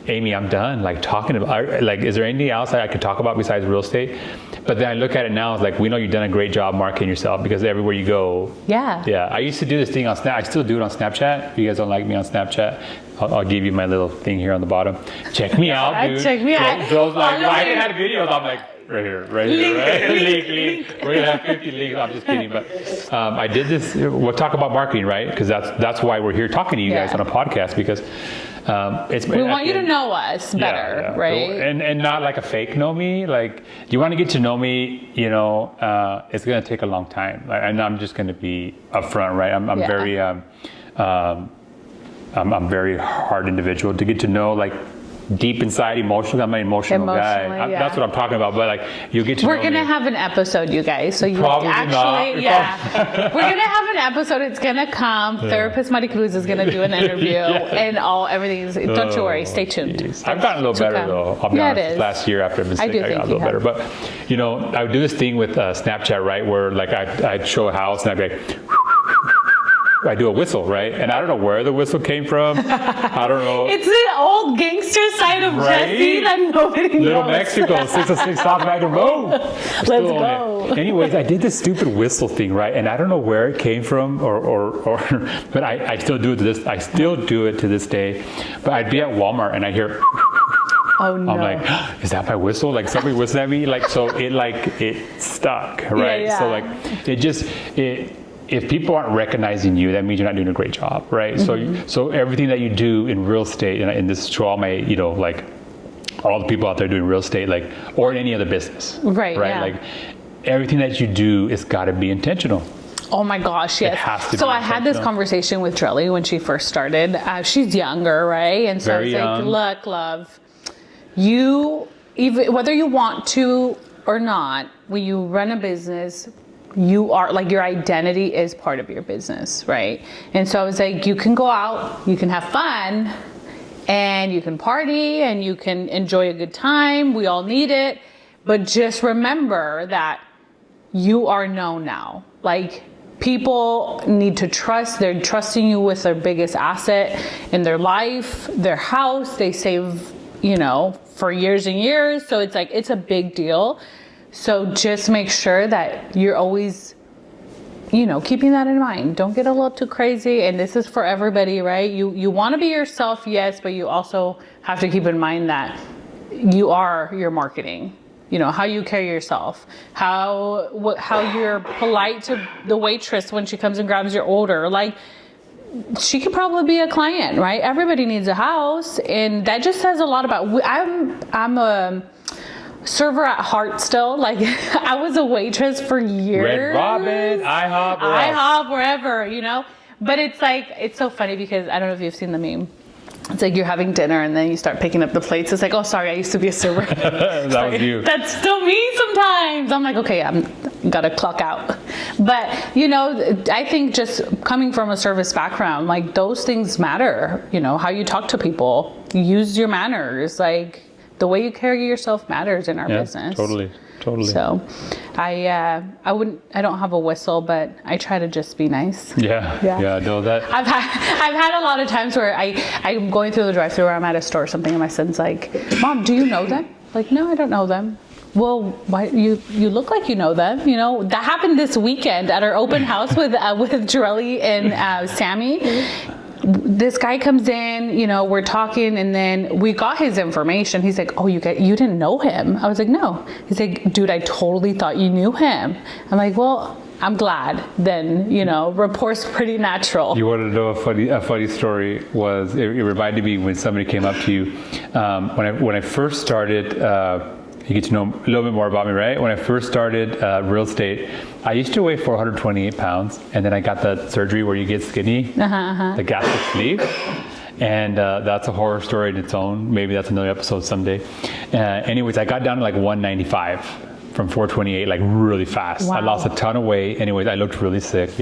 Amy, I'm done. Like, talking about, like, is there anything else I could talk about besides real estate? But then I look at it now, it's like, we know you've done a great job marketing yourself because everywhere you go. Yeah. Yeah. I used to do this thing on Snap. I still do it on Snapchat. If you guys don't like me on Snapchat, I'll give you my little thing here on the bottom. Check me out, dude. Check me out. Joe's like, Oh, I look. had videos. I'm like, right here, right here, right? Link. We're gonna have 50 links. I'm just kidding, but I did this. We'll talk about marketing, right? Because that's why we're here talking to you guys Yeah. on a podcast, because We want you to know us better, right? And not like a fake know me. Like, you want to get to know me, you know, it's going to take a long time. And I'm just going to be upfront, right? I'm Yeah. very, I'm very hard individual to get to know, like, deep inside emotional. I'm an emotional guy. Emotionally, yeah. That's what I'm talking about. But like, you get to know We're gonna me. have an episode, you guys. So you Probably actually, not. yeah, we're gonna have an episode. It's gonna come. Therapist Mari Cruz is gonna do an interview, and everything is. Don't you worry. Stay tuned. Geez. I've gotten a little better though. I'll be Yeah, honest. it is. Last year after I've been sick, do I got think a little you better. have. But you know, I would do this thing with Snapchat, right? Where like I'd show a house and I'd be like, I do a whistle, right? And I don't know where the whistle came from. I don't know. It's the old gangster side of Right? Jessie that nobody knows. Little Mexico, 606 South Wagon Road. Let's Still on go. it. Anyways, I did this stupid whistle thing, right? And I don't know where it came from, but I still do it to this. I still do it to this day. But I'd be at Walmart and I hear. Oh no. I'm like, is that my whistle? Like somebody whistling at me? Like so, it stuck, right? Yeah. So like, if people aren't recognizing you, that means you're not doing a great job, right? Mm-hmm. So everything that you do in real estate, and this is to all my, like all the people out there doing real estate, like, or in any other business, Right, right? yeah. Like everything that you do, it's got to be intentional. Oh my gosh, yes. It has to be so I had this intentional. conversation with Drelly when she first started. She's younger, right? And so Very I was young. like, look, love, you, even whether you want to or not, when you run a business, you are like, your identity is part of your business, right? And so I was like, you can go out, you can have fun, and you can party, and you can enjoy a good time. We all need it. But just remember that you are known now. Like, people need to trust. They're trusting you with their biggest asset in their life, their house. They save, for years and years. So it's like, it's a big deal. So just make sure that you're always, keeping that in mind. Don't get a little too crazy. And this is for everybody, right? You want to be yourself, yes, but you also have to keep in mind that you are your marketing. How you carry yourself, how you're polite to the waitress when she comes and grabs your order. Like, she could probably be a client, right? Everybody needs a house, and that just says a lot about. I'm a server at heart still. Like, I was a waitress for years. Red Robin, IHOP, wherever, But it's like, it's so funny because I don't know if you've seen the meme. It's like you're having dinner and then you start picking up the plates. It's like, oh, sorry, I used to be a server. That was you. That's still me sometimes. I'm like, okay, I'm gotta clock out. But, I think just coming from a service background, like, those things matter. How you talk to people, use your manners. Like, the way you carry yourself matters in our business. Totally. So I don't have a whistle, but I try to just be nice. Yeah. No, that. I've had a lot of times where I'm going through the drive-thru or I'm at a store or something, and my son's like, Mom, do you know them? Like, no, I don't know them. Well, why you look like you know them? That happened this weekend at our open house with Drelly and Sammy. This guy comes in, we're talking, and then we got his information. He's like, oh, you didn't know him? I was like, no. He's like, dude, I totally thought you knew him. I'm like, well, I'm glad then, rapport's pretty natural. You want to know a funny story was, it reminded me when somebody came up to you, when I first started, you get to know a little bit more about me, right? When I first started real estate, I used to weigh 428 pounds, and then I got that surgery where you get skinny, the gastric sleeve, and that's a horror story in its own. Maybe that's another episode someday. Anyways, I got down to like 195 from 428, like really fast. Wow. I lost a ton of weight. Anyways, I looked really sick,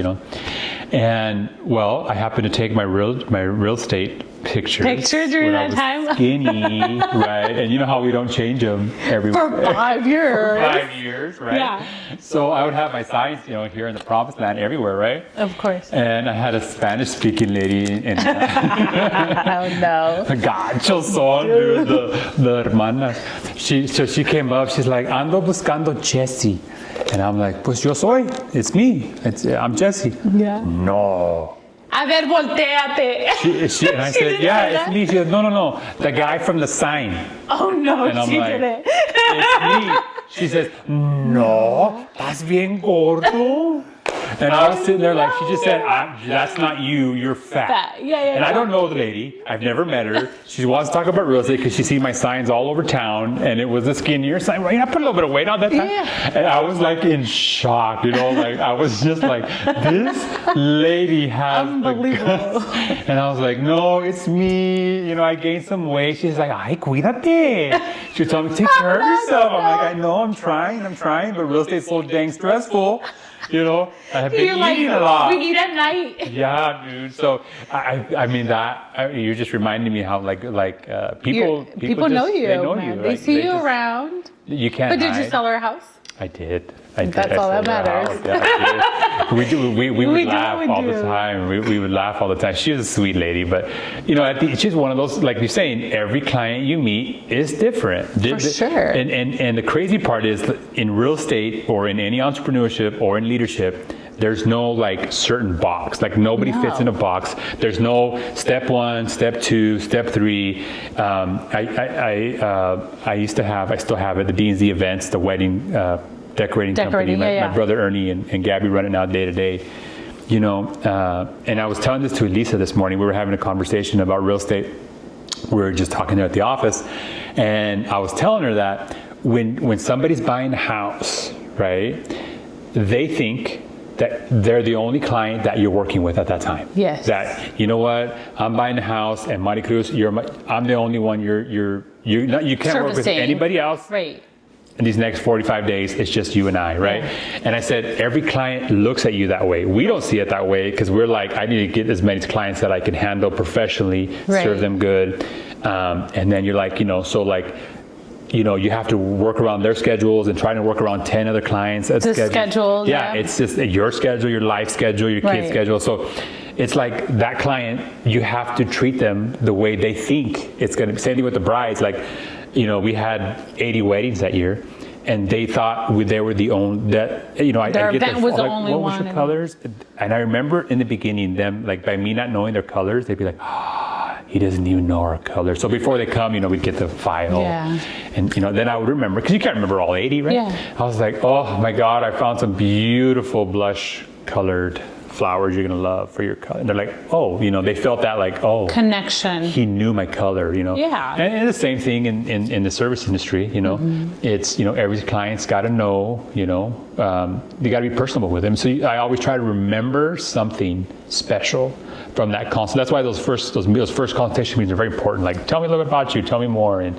And well, I happened to take my real estate pictures during when I that was time. skinny, right? And you know how we don't change them For 5 years. for 5 years, right? Yeah. So I would have my signs, here in the promised land, everywhere, right? Of course. And I had a Spanish-speaking lady, and Oh no. gacho son, dude, the hermana. She came up. She's like, ando buscando Jessie, and I'm like, pues yo soy. It's me. I'm Jessie. Yeah. No. A ver, volteate. And I said, yeah, it's me. She said, no, the guy from the sign. Oh no, And I'm she like, did it. It's me. She says, no, estás bien gordo. And I was sitting there like, she just said, that's not you, you're fat. Yeah. And I don't know the lady. I've never met her. She wants to talk about real estate because she sees my signs all over town. And it was a skinnier sign. Right? I put a little bit of weight on that time. Yeah. And I was like in shock, like I was just like, this lady has the Unbelievable. guts. And I was like, no, it's me. I gained some weight. She's like, ay, cuídate. She would tell me, take care of yourself. I'm like, I know, I'm trying, but real estate's so dang stressful. I have been eating a lot. We eat at night. Yeah, dude. So I mean that you just reminded me how people know you. They know man. you. They right? see you just, around. You can't. But did hide. you sell our house? I did. I did. That's I all that sold her matters. house. Yeah, I did. We would laugh all do. the time. We would laugh all the time. She was a sweet lady, but she's one of those, like you're saying, every client you meet is different. For sure. And the crazy part is, in real estate or in any entrepreneurship or in leadership, there's no like certain box. Like nobody fits in a box. There's no step 1, step 2, step 3. I used to have, I still have it, the D&Z events, the wedding decorating company. My brother Ernie and Gabby run it now day to day. And I was telling this to Elisa this morning. We were having a conversation about real estate. We were just talking there at the office, and I was telling her that when somebody's buying a house, right, they think that they're the only client that you're working with at that time. Yes. That, you know what, I'm buying a house, and Mari Cruz, I'm the only one you can't work with anybody else. Right. In these next 45 days, it's just you and I, right? Yeah. And I said, every client looks at you that way. We don't see it that way because we're like, I need to get as many clients that I can handle professionally, serve them good. And then you're like, you have to work around their schedules and try to work around 10 other clients. Schedule. Yeah, it's just your schedule, your life schedule, your kid's schedule. So it's like that client, you have to treat them the way they think it's going to be. Same thing with the brides. Like, we had 80 weddings that year, and they thought they were the only, that, their event was the only one. What was your colors? And I remember in the beginning, them, like, by me not knowing their colors, they'd be like, he doesn't even know our colors. So before they come, we'd get the file. Yeah. And, then I would remember, because you can't remember all 80, right? Yeah. I was like, oh my God, I found some beautiful blush colored flowers you're going to love for your color. And they're like, they felt that like, connection. He knew my color, Yeah. And the same thing in the service industry, it's, every client's got to know, you got to be personable with them. So I always try to remember something special from that consult. That's why those first consultation meetings are very important. Like, tell me a little bit about you, tell me more. And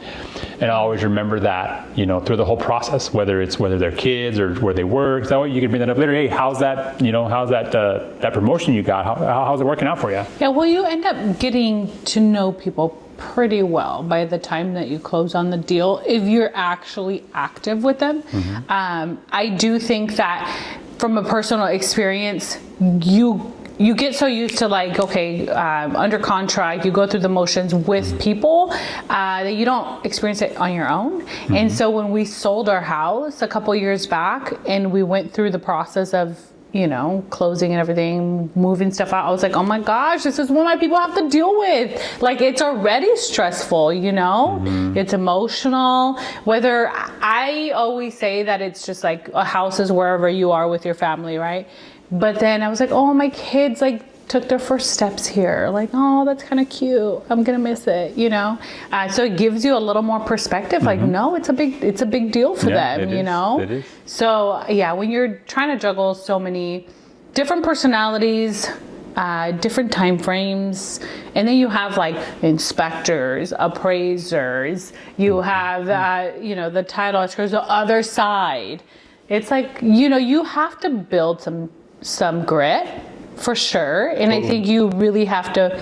I always remember that, through the whole process, whether they're kids or where they work. So you can bring that up later. Hey, how's that, that promotion you got? How's it working out for you? Yeah, well, you end up getting to know people pretty well by the time that you close on the deal, if you're actually active with them. Mm-hmm. I do think that from a personal experience, you get so used to like, under contract, you go through the motions with people that you don't experience it on your own. Mm-hmm. And so when we sold our house a couple years back and we went through the process of, closing and everything, moving stuff out, I was like, oh my gosh, this is what my people have to deal with. Like, it's already stressful, Mm-hmm. It's emotional. Whether I always say that it's just like a house is wherever you are with your family, right? But then I was like, oh, my kids took their first steps here. Like, oh, that's kind of cute. I'm gonna miss it, So it gives you a little more perspective. Mm-hmm. Like, no, it's a big deal for them, It is. So yeah, when you're trying to juggle so many different personalities, different time frames, and then you have like inspectors, appraisers. You have the title experts, the other side. It's like you have to build some grit. For sure. And totally. I think you really have to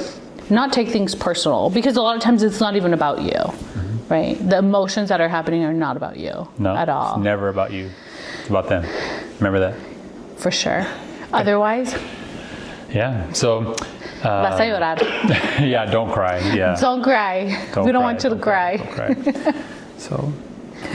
not take things personal, because a lot of times it's not even about you, mm-hmm. right? The emotions that are happening are not about you at all. It's never about you. It's about them. Remember that. For sure. Otherwise? Yeah. So. Vas a llorar. Yeah, don't cry. Yeah. Don't cry. We don't want you to cry. Don't cry. So,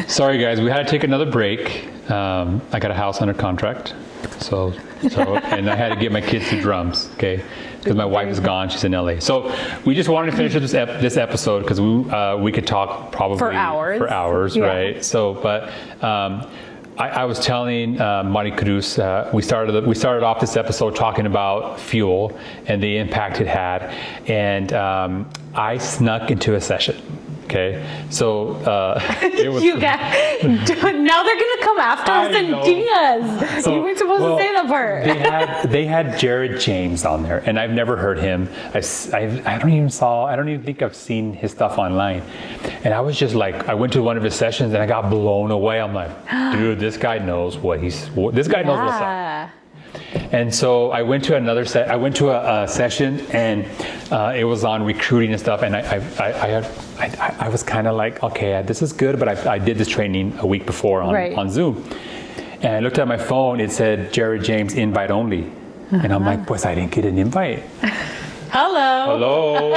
sorry guys, we had to take another break. I got a house under contract. So and I had to get my kids to drums, okay? Because my wife is gone; she's in LA. So we just wanted to finish this episode because we could talk probably for hours, yeah. Right? So, but I was telling Mari Cruz, we started off this episode talking about fuel and the impact it had, and I snuck into a session. Okay, so it was. Now they're gonna come after us and ding us. You weren't supposed to say that part. They had Jared James on there, and I've never heard him. I don't even think I've seen his stuff online. And I was just like, I went to one of his sessions and I got blown away. I'm like, dude, this guy knows knows what's up. And so I went to a session, and it was on recruiting and stuff. And I was kind of like, okay, this is good, but I did this training a week before on Zoom. And I looked at my phone, it said Jared James invite only. And I'm like, pues I didn't get an invite. Hello.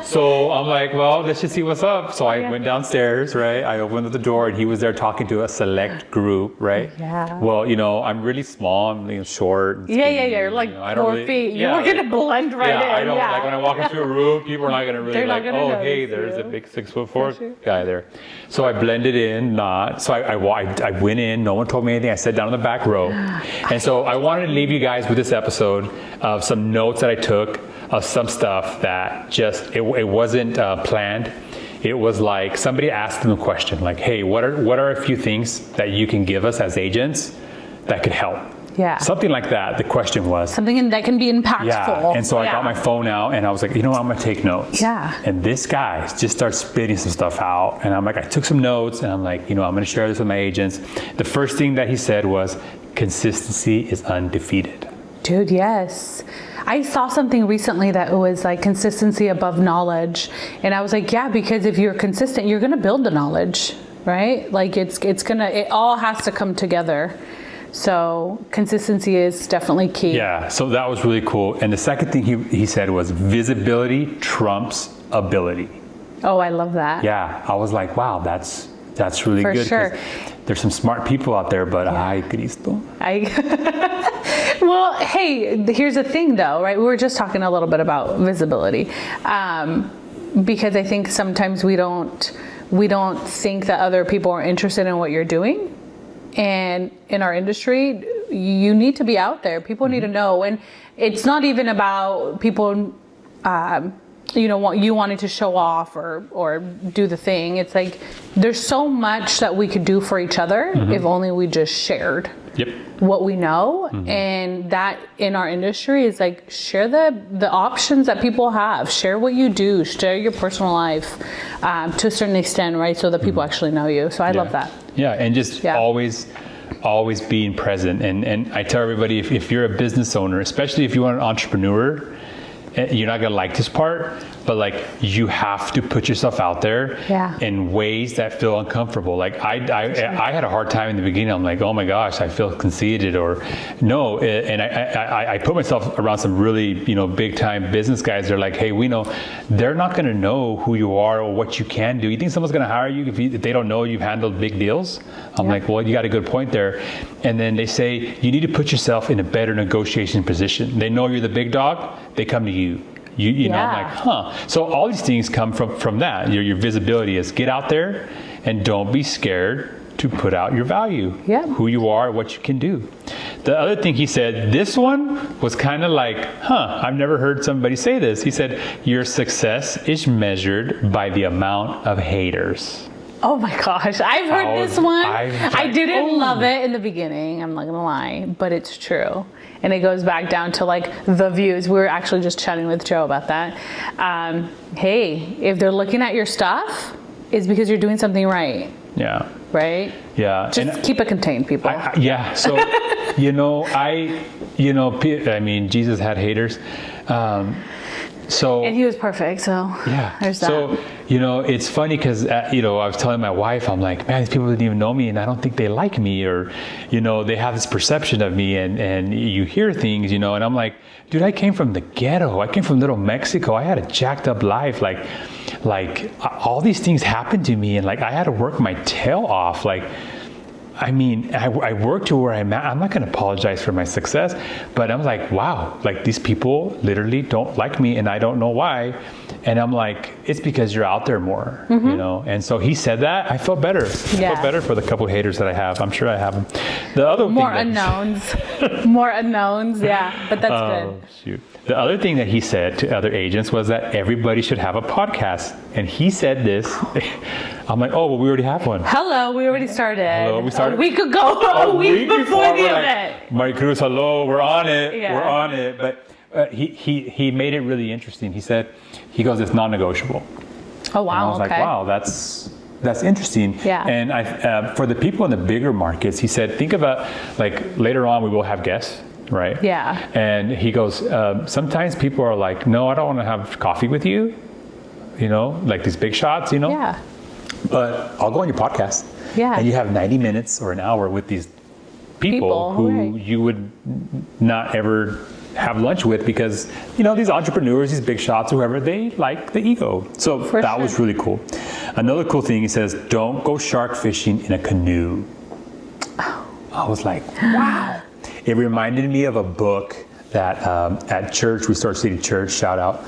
So I'm like, well, let's just see what's up. So I went downstairs, right? I opened the door and he was there talking to a select group, right? Yeah. Well, I'm really small. I'm short. And skinny, You're like I don't 4 really- feet. yeah, You're going to blend right in. I don't like when I walk into a room, people are not going to really They're not like, gonna oh, notice hey, there's you. a big 6'4" guy there. So I blended in, So I went in. No one told me anything. I sat down in the back row. And so I wanted to leave you guys with this episode of some notes that I took of some stuff that just it wasn't planned. It was like somebody asked them a question like, hey, what are a few things that you can give us as agents that could help? Yeah. Something like that. The question was. Something that can be impactful. Yeah. And so I got my phone out and I was like, I'm going to take notes. Yeah. And this guy just starts spitting some stuff out. And I'm like, I took some notes and I'm like, I'm going to share this with my agents. The first thing that he said was, consistency is undefeated. Dude, yes. I saw something recently that was like consistency above knowledge. And I was like, yeah, because if you're consistent, you're going to build the knowledge, right? Like it all has to come together. So consistency is definitely key. Yeah. So that was really cool. And the second thing he said was visibility trumps ability. Oh, I love that. Yeah. I was like, wow, that's really For good. sure. There's some smart people out there, but ay, Cristo. Well, hey, here's the thing though, right? We were just talking a little bit about visibility, because I think sometimes we don't think that other people are interested in what you're doing. And in our industry, you need to be out there. People need to know. And it's not even about people, you wanting to show off or do the thing. It's like there's so much that we could do for each other if only we just shared what we know. And that in our industry is like share the options that people have. Share what you do. Share your personal life to a certain extent, right? So that people actually know you. So I love that. Yeah, and just always being present. And I tell everybody, if you're a business owner, especially if you are an entrepreneur, you're not gonna like this part, but like you have to put yourself out there in ways that feel uncomfortable. Like I had a hard time in the beginning. I'm like, oh my gosh, I feel conceited or no. And I put myself around some really big time business guys. They're like, hey, they're not gonna know who you are or what you can do. You think someone's gonna hire you if they don't know you've handled big deals? I'm like, well, you got a good point there. And then they say you need to put yourself in a better negotiation position. They know you're the big dog. They come to you. I'm like, So all these things come from that. Your visibility is get out there and don't be scared to put out your value, who you are, what you can do. The other thing he said, this one was kind of like, I've never heard somebody say this. He said, your success is measured by the amount of haters. Oh my gosh, I've heard this one. I didn't love it in the beginning, I'm not gonna lie, but it's true. And it goes back down to like the views. We were actually just chatting with Joe about that. Hey, if they're looking at your stuff, it's because you're doing something right. Yeah. Right? Yeah. Just keep it contained, people. So, Jesus had haters. And he was perfect, so there's that. So, it's funny because, I was telling my wife, I'm like, man, these people didn't even know me and I don't think they like me or, they have this perception of me and you hear things, and I'm like, dude, I came from the ghetto. I came from Little Mexico. I had a jacked up life. Like all these things happened to me and like I had to work my tail off. I worked to where I'm at. I'm not going to apologize for my success, but I'm like, wow, like these people literally don't like me and I don't know why. And I'm like, it's because you're out there more, And so he said that. I felt better. I felt better for the couple of haters that I have. I'm sure I have them. The other more unknowns, more unknowns. Yeah, but that's good. Shoot. The other thing that he said to other agents was that everybody should have a podcast. And he said this. I'm like, oh, well, we already have one. Hello, we already started. Hello, we started. A week ago, a week before the event. Mike Cruz, hello, we're on it. Yeah. We're on it. But he made it really interesting. He goes, it's non-negotiable. Oh, wow. And I was like, wow, that's interesting. Yeah. And for the people in the bigger markets, he said, think about like later on we will have guests. Right? Yeah. And he goes, sometimes people are like, no, I don't want to have coffee with you, like these big shots, Yeah. But I'll go on your podcast. Yeah. And you have 90 minutes or an hour with these people who right. you would not ever have lunch with because, these entrepreneurs, these big shots, whoever, they like the ego. So that was really cool. Another cool thing, he says, don't go shark fishing in a canoe. I was like, wow. It reminded me of a book that at church, Restore City Church, shout out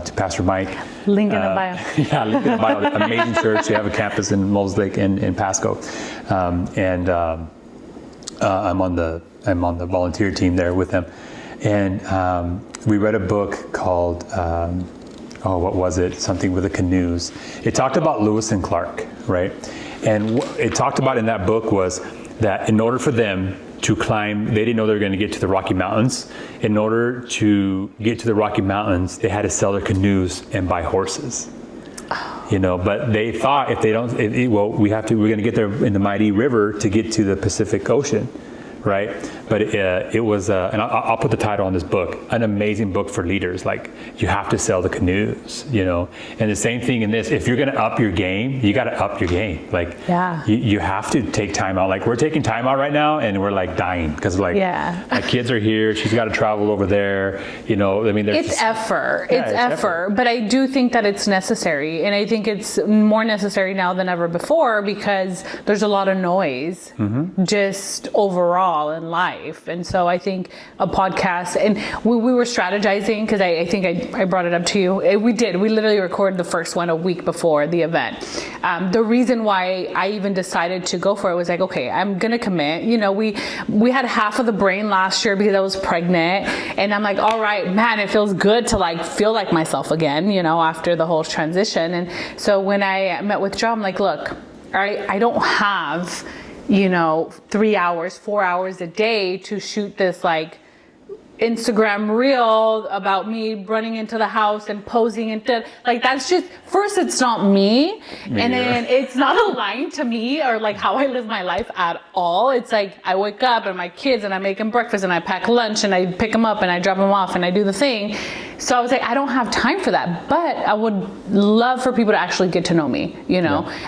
to Pastor Mike. Link in the bio. Yeah, link in the bio. Amazing church. They have a campus in Moses Lake in Pasco. I'm on the volunteer team there with them. And we read a book called, what was it? Something with the canoes. It talked about Lewis and Clark, right? And what it talked about in that book was that in order for them to climb, they didn't know they were going to get to the Rocky Mountains. In order to get to the Rocky Mountains, they had to sell their canoes and buy horses. But they thought we're going to get there in the mighty river to get to the Pacific Ocean, right? But it was, and I'll put the title on this book, an amazing book for leaders. Like, you have to sell the canoes, And the same thing in this, if you're going to up your game, you got to up your game. Like, you have to take time out. Like, we're taking time out right now, and we're like dying because my kids are here. She's got to travel over there. It's effort. It's effort. But I do think that it's necessary, and I think it's more necessary now than ever before because there's a lot of noise, just overall in life. And so I think a podcast, and we were strategizing because I think I brought it up to you. We literally recorded the first one a week before the event. The reason why I even decided to go for it was like, okay, I'm going to commit. We had half of the brain last year because I was pregnant, and I'm like, all right, man, it feels good to feel like myself again, after the whole transition. And so when I met with Joe, I'm like, look, I don't have 3 hours, 4 hours a day to shoot this Instagram reel about me running into the house and posing into that's just, first, it's not me and then it's not aligned to me or how I live my life at all. It's I wake up and my kids and I make them breakfast and I pack lunch and I pick them up and I drop them off and I do the thing. So I was like, I don't have time for that, but I would love for people to actually get to know me.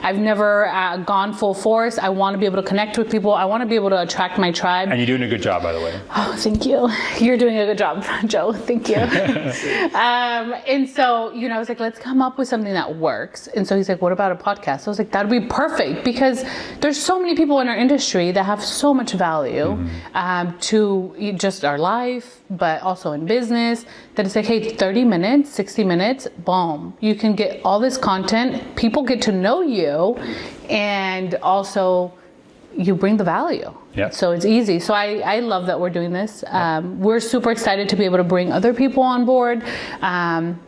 I've never gone full force. I want to be able to connect with people. I want to be able to attract my tribe. And you're doing a good job, by the way. Oh, thank you. You're doing a good job, Joe. Thank you. And so, I was like, let's come up with something that works. And so he's like, what about a podcast? So I was like, that'd be perfect because there's so many people in our industry that have so much value to just our life, but also in business, that it's like, hey, 30 minutes, 60 minutes, boom. You can get all this content. People get to know you, and also you bring the value. Yeah. So it's easy. So I love that we're doing this. We're super excited to be able to bring other people on board.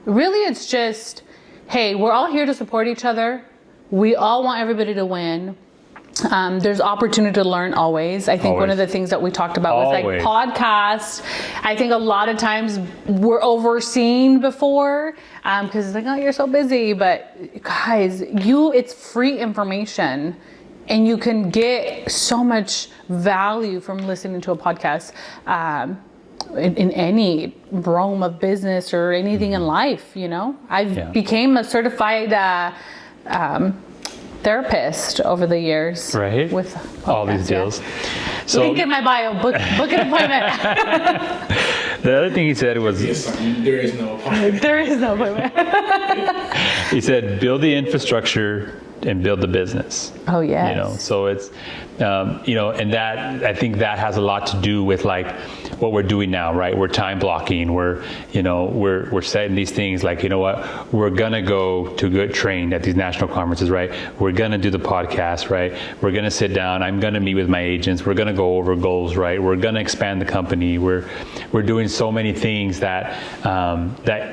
Really, it's just, hey, we're all here to support each other. We all want everybody to win. There's opportunity to learn always. I think one of the things that we talked about was podcasts. I think a lot of times we're overseen before because it's oh, you're so busy. But guys, it's free information. And you can get so much value from listening to a podcast in any realm of business or anything in life, I became a certified therapist over the years. Right. With all these deals. So, link in my bio, book an appointment. The other thing he said was... There is no appointment. There is no appointment. He said, build the infrastructure and build the business. Oh, yes. So it's, and that, I think that has a lot to do with what we're doing now, right? We're time blocking. We're setting these things we're going to go to get trained at these national conferences, right? We're going to do the podcast, right? We're going to sit down. I'm going to meet with my agents. We're going to go over goals, right? We're going to expand the company. We're doing so many things that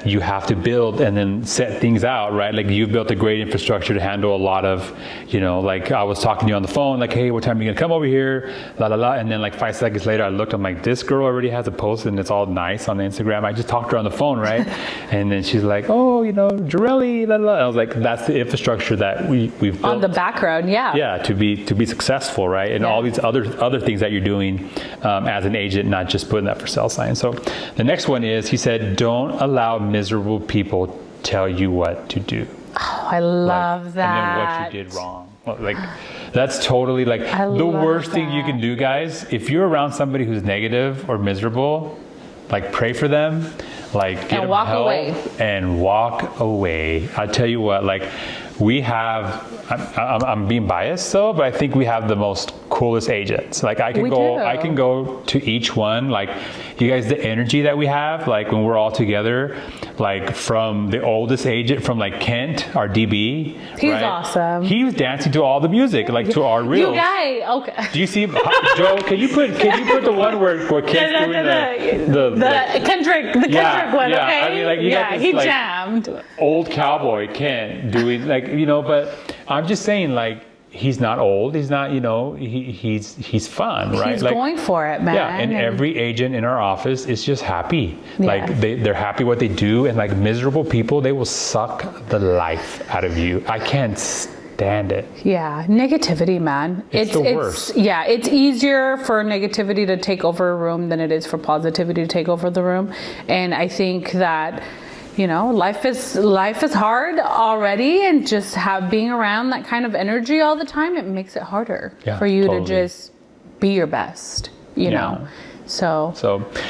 you have to build and then set things out, right? You've built a great infrastructure to handle a lot of, I was talking to you on the phone, hey, what time are you going to come over here? La, la, la. And then 5 seconds later, I looked, I'm like, this girl already has a post and it's all nice on Instagram. I just talked to her on the phone, right? And then she's like, oh, Jarelli, la, la, la. And I was like, that's the infrastructure that we've built. On the background, yeah. Yeah, to be successful, right? And all these other things that you're doing as an agent, not just putting that for sale sign. So the next one is, he said, don't allow miserable people tell you what to do. Oh, I love that. And then what you did wrong. That's totally like I the love worst thing you that. can do, guys. If you're around somebody who's negative or miserable, like pray for them, like get them walk help away. and walk away. I tell you what, like we have. I'm being biased though, but I think we have the most coolest agents. Like I We can do. go to each one. Like you guys, the energy that we have, like when we're all together, like from the oldest agent, from like Kent, our DB. He's right? awesome. He was dancing to all the music, like to our reels. You guys, okay. Do you see, Joe? Can you put the one where Kent's doing The Kendrick one, yeah. okay? I mean, like, you got yeah, this, he like, jammed. old cowboy Kent doing like, you know, but I'm just saying, like, he's not old. He's not, you know, he's fun, right? He's like, going for it, man. yeah, and every agent in our office is just happy. Yeah. Like they're happy what they do, and like miserable people, they will suck the life out of you. I can't stand it. Yeah, negativity, man. It's the worst. Yeah, it's easier for negativity to take over a room than it is for positivity to take over the room. And I think that, you know, life is hard already, and just being around that kind of energy all the time, it makes it harder for you to just be your best, you know. So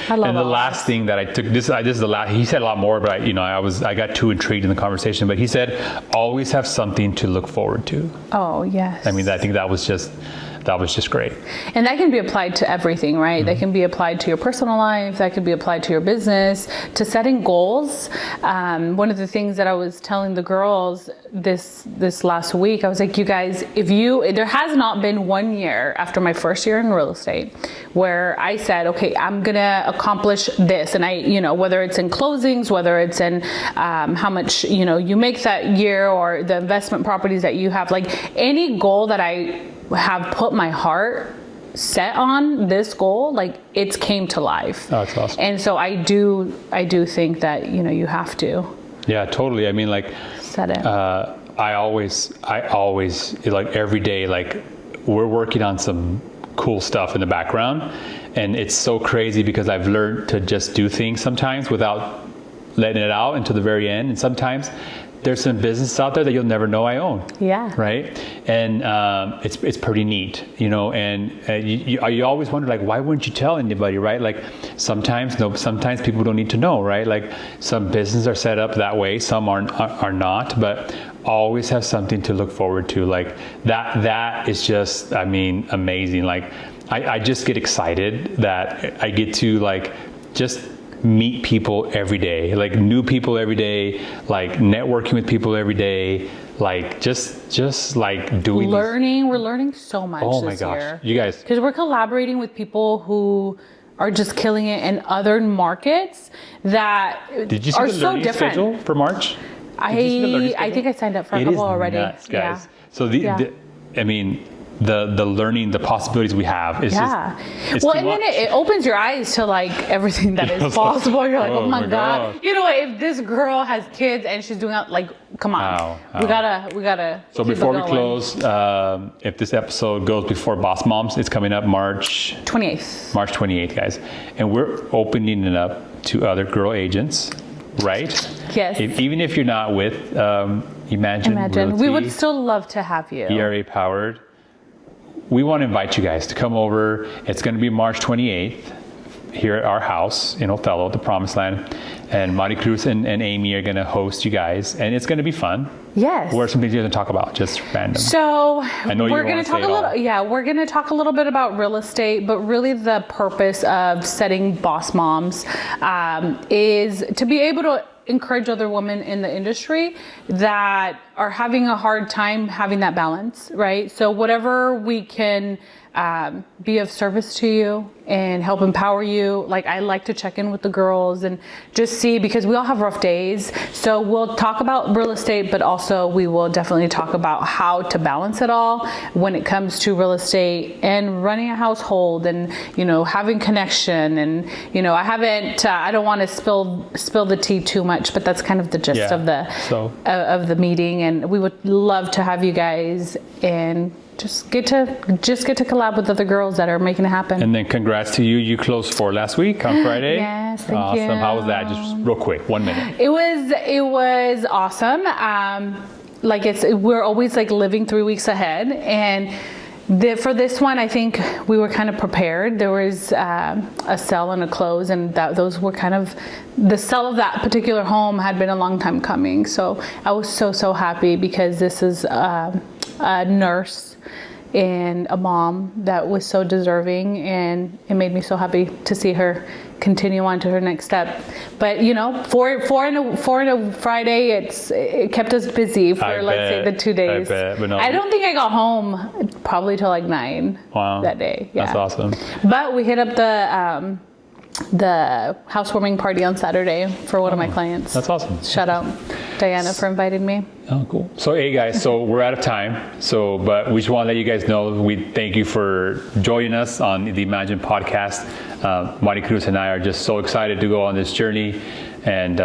I love and the all last thing that I took, this is the last, he said a lot more, but I got too intrigued in the conversation, but he said, always have something to look forward to. Oh, yes. I mean, I think that was just great. And that can be applied to everything, right? Mm-hmm. That can be applied to your personal life. That could be applied to your business, to setting goals. One of the things that I was telling the girls this last week, I was like, you guys, there has not been 1 year after my first year in real estate where I said, okay, I'm going to accomplish this. And I, you know, whether it's in closings, whether it's in how much, you know, you make that year, or the investment properties that you have, like any goal that I have put my heart set on, this goal, like it's came to life. Oh, that's awesome. And so I do think that, you know, you have to. Yeah, totally. I mean, like, set it. I always like every day, like we're working on some cool stuff in the background, and it's so crazy because I've learned to just do things sometimes without letting it out until the very end. And sometimes there's some business out there that you'll never know I own. Yeah. Right. And it's pretty neat, you know. And you always wonder, like, why wouldn't you tell anybody, right? Like sometimes people don't need to know, right? Like some businesses are set up that way, some are not, but always have something to look forward to. Like that is just, I mean, amazing. Like I just get excited that I get to like just meet people every day, like new people every day, like networking with people every day, like just like doing We're learning so much oh my this gosh, year. you guys, because we're collaborating with people who are just killing it in other markets that did you see are the so learning different. schedule for March? I think I signed up for a It couple is already. nuts, guys. Yeah. So I mean, the learning, the possibilities we have is Yeah. just, Well, too and then much. it opens your eyes to like everything that is possible. You're like, oh my God. You know what? If this girl has kids and she's doing it, like, come on, Wow. we gotta. So keep it before we going. close, if this episode goes before Boss Moms, it's coming up March 28th, guys, and we're opening it up to other girl agents, right? Yes. Even if you're not with Imagine Realty, we would still love to have you. ERA powered. We want to invite you guys to come over. It's going to be March 28th here at our house in Othello, the Promised Land. And Mari Cruz and Amy are going to host you guys. And it's going to be fun. Yes. What are some things you're going to talk about? Just random. So know we're you going wanna to talk say it all. we're going to talk a little bit about real estate, but really the purpose of setting Boss Moms is to be able to encourage other women in the industry that are having a hard time having that balance, right? So whatever we can be of service to you and help empower you. Like I like to check in with the girls and just see, because we all have rough days. So we'll talk about real estate, but also we will definitely talk about how to balance it all when it comes to real estate and running a household and, you know, having connection. And, you know, I don't want to spill the tea too much, but that's kind of the gist of the meeting. And we would love to have you guys and just get to collab with other girls that are making it happen. And then congrats to you. You closed 4 last week on Friday. Yes, thank awesome. you. How was that? Just real quick, 1 minute. It was awesome. We're always like living 3 weeks ahead, and For this one, I think we were kind of prepared. There was a sell and a close, and those were kind of the sell of that particular home had been a long time coming. So I was so happy because this is a nurse and a mom that was so deserving, and it made me so happy to see her continue on to her next step. But you know, four in a Friday, it kept us busy for let's say the 2 days. I bet, but no, I don't think I got home probably till like 9 that day. Yeah. That's awesome. But we hit up the housewarming party on Saturday for one of my clients. That's awesome. Shout out Diana for inviting me. Oh, cool. So, hey guys, so we're out of time. But we just want to let you guys know we thank you for joining us on the Imagine podcast. Mari Cruz and I are just so excited to go on this journey, and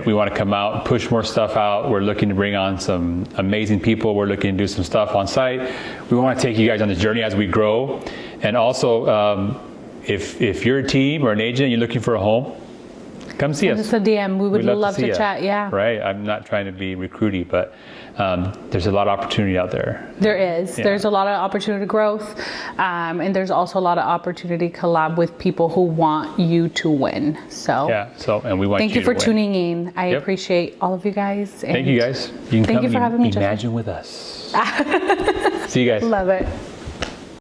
we want to come out, push more stuff out. We're looking to bring on some amazing people. We're looking to do some stuff on site. We want to take you guys on this journey as we grow, and also. If you're a team or an agent, you're looking for a home, come see us. Just a DM. We would We'd love to chat. Yeah. Right. I'm not trying to be recruity, but there's a lot of opportunity out there. There is. Yeah. There's a lot of opportunity growth, and there's also a lot of opportunity to collab with people who want you to win. So yeah. And we want thank you for to win. tuning in. I appreciate all of you guys. Thank you guys. You can thank come you for having me. Imagine with us. See you guys. Love it.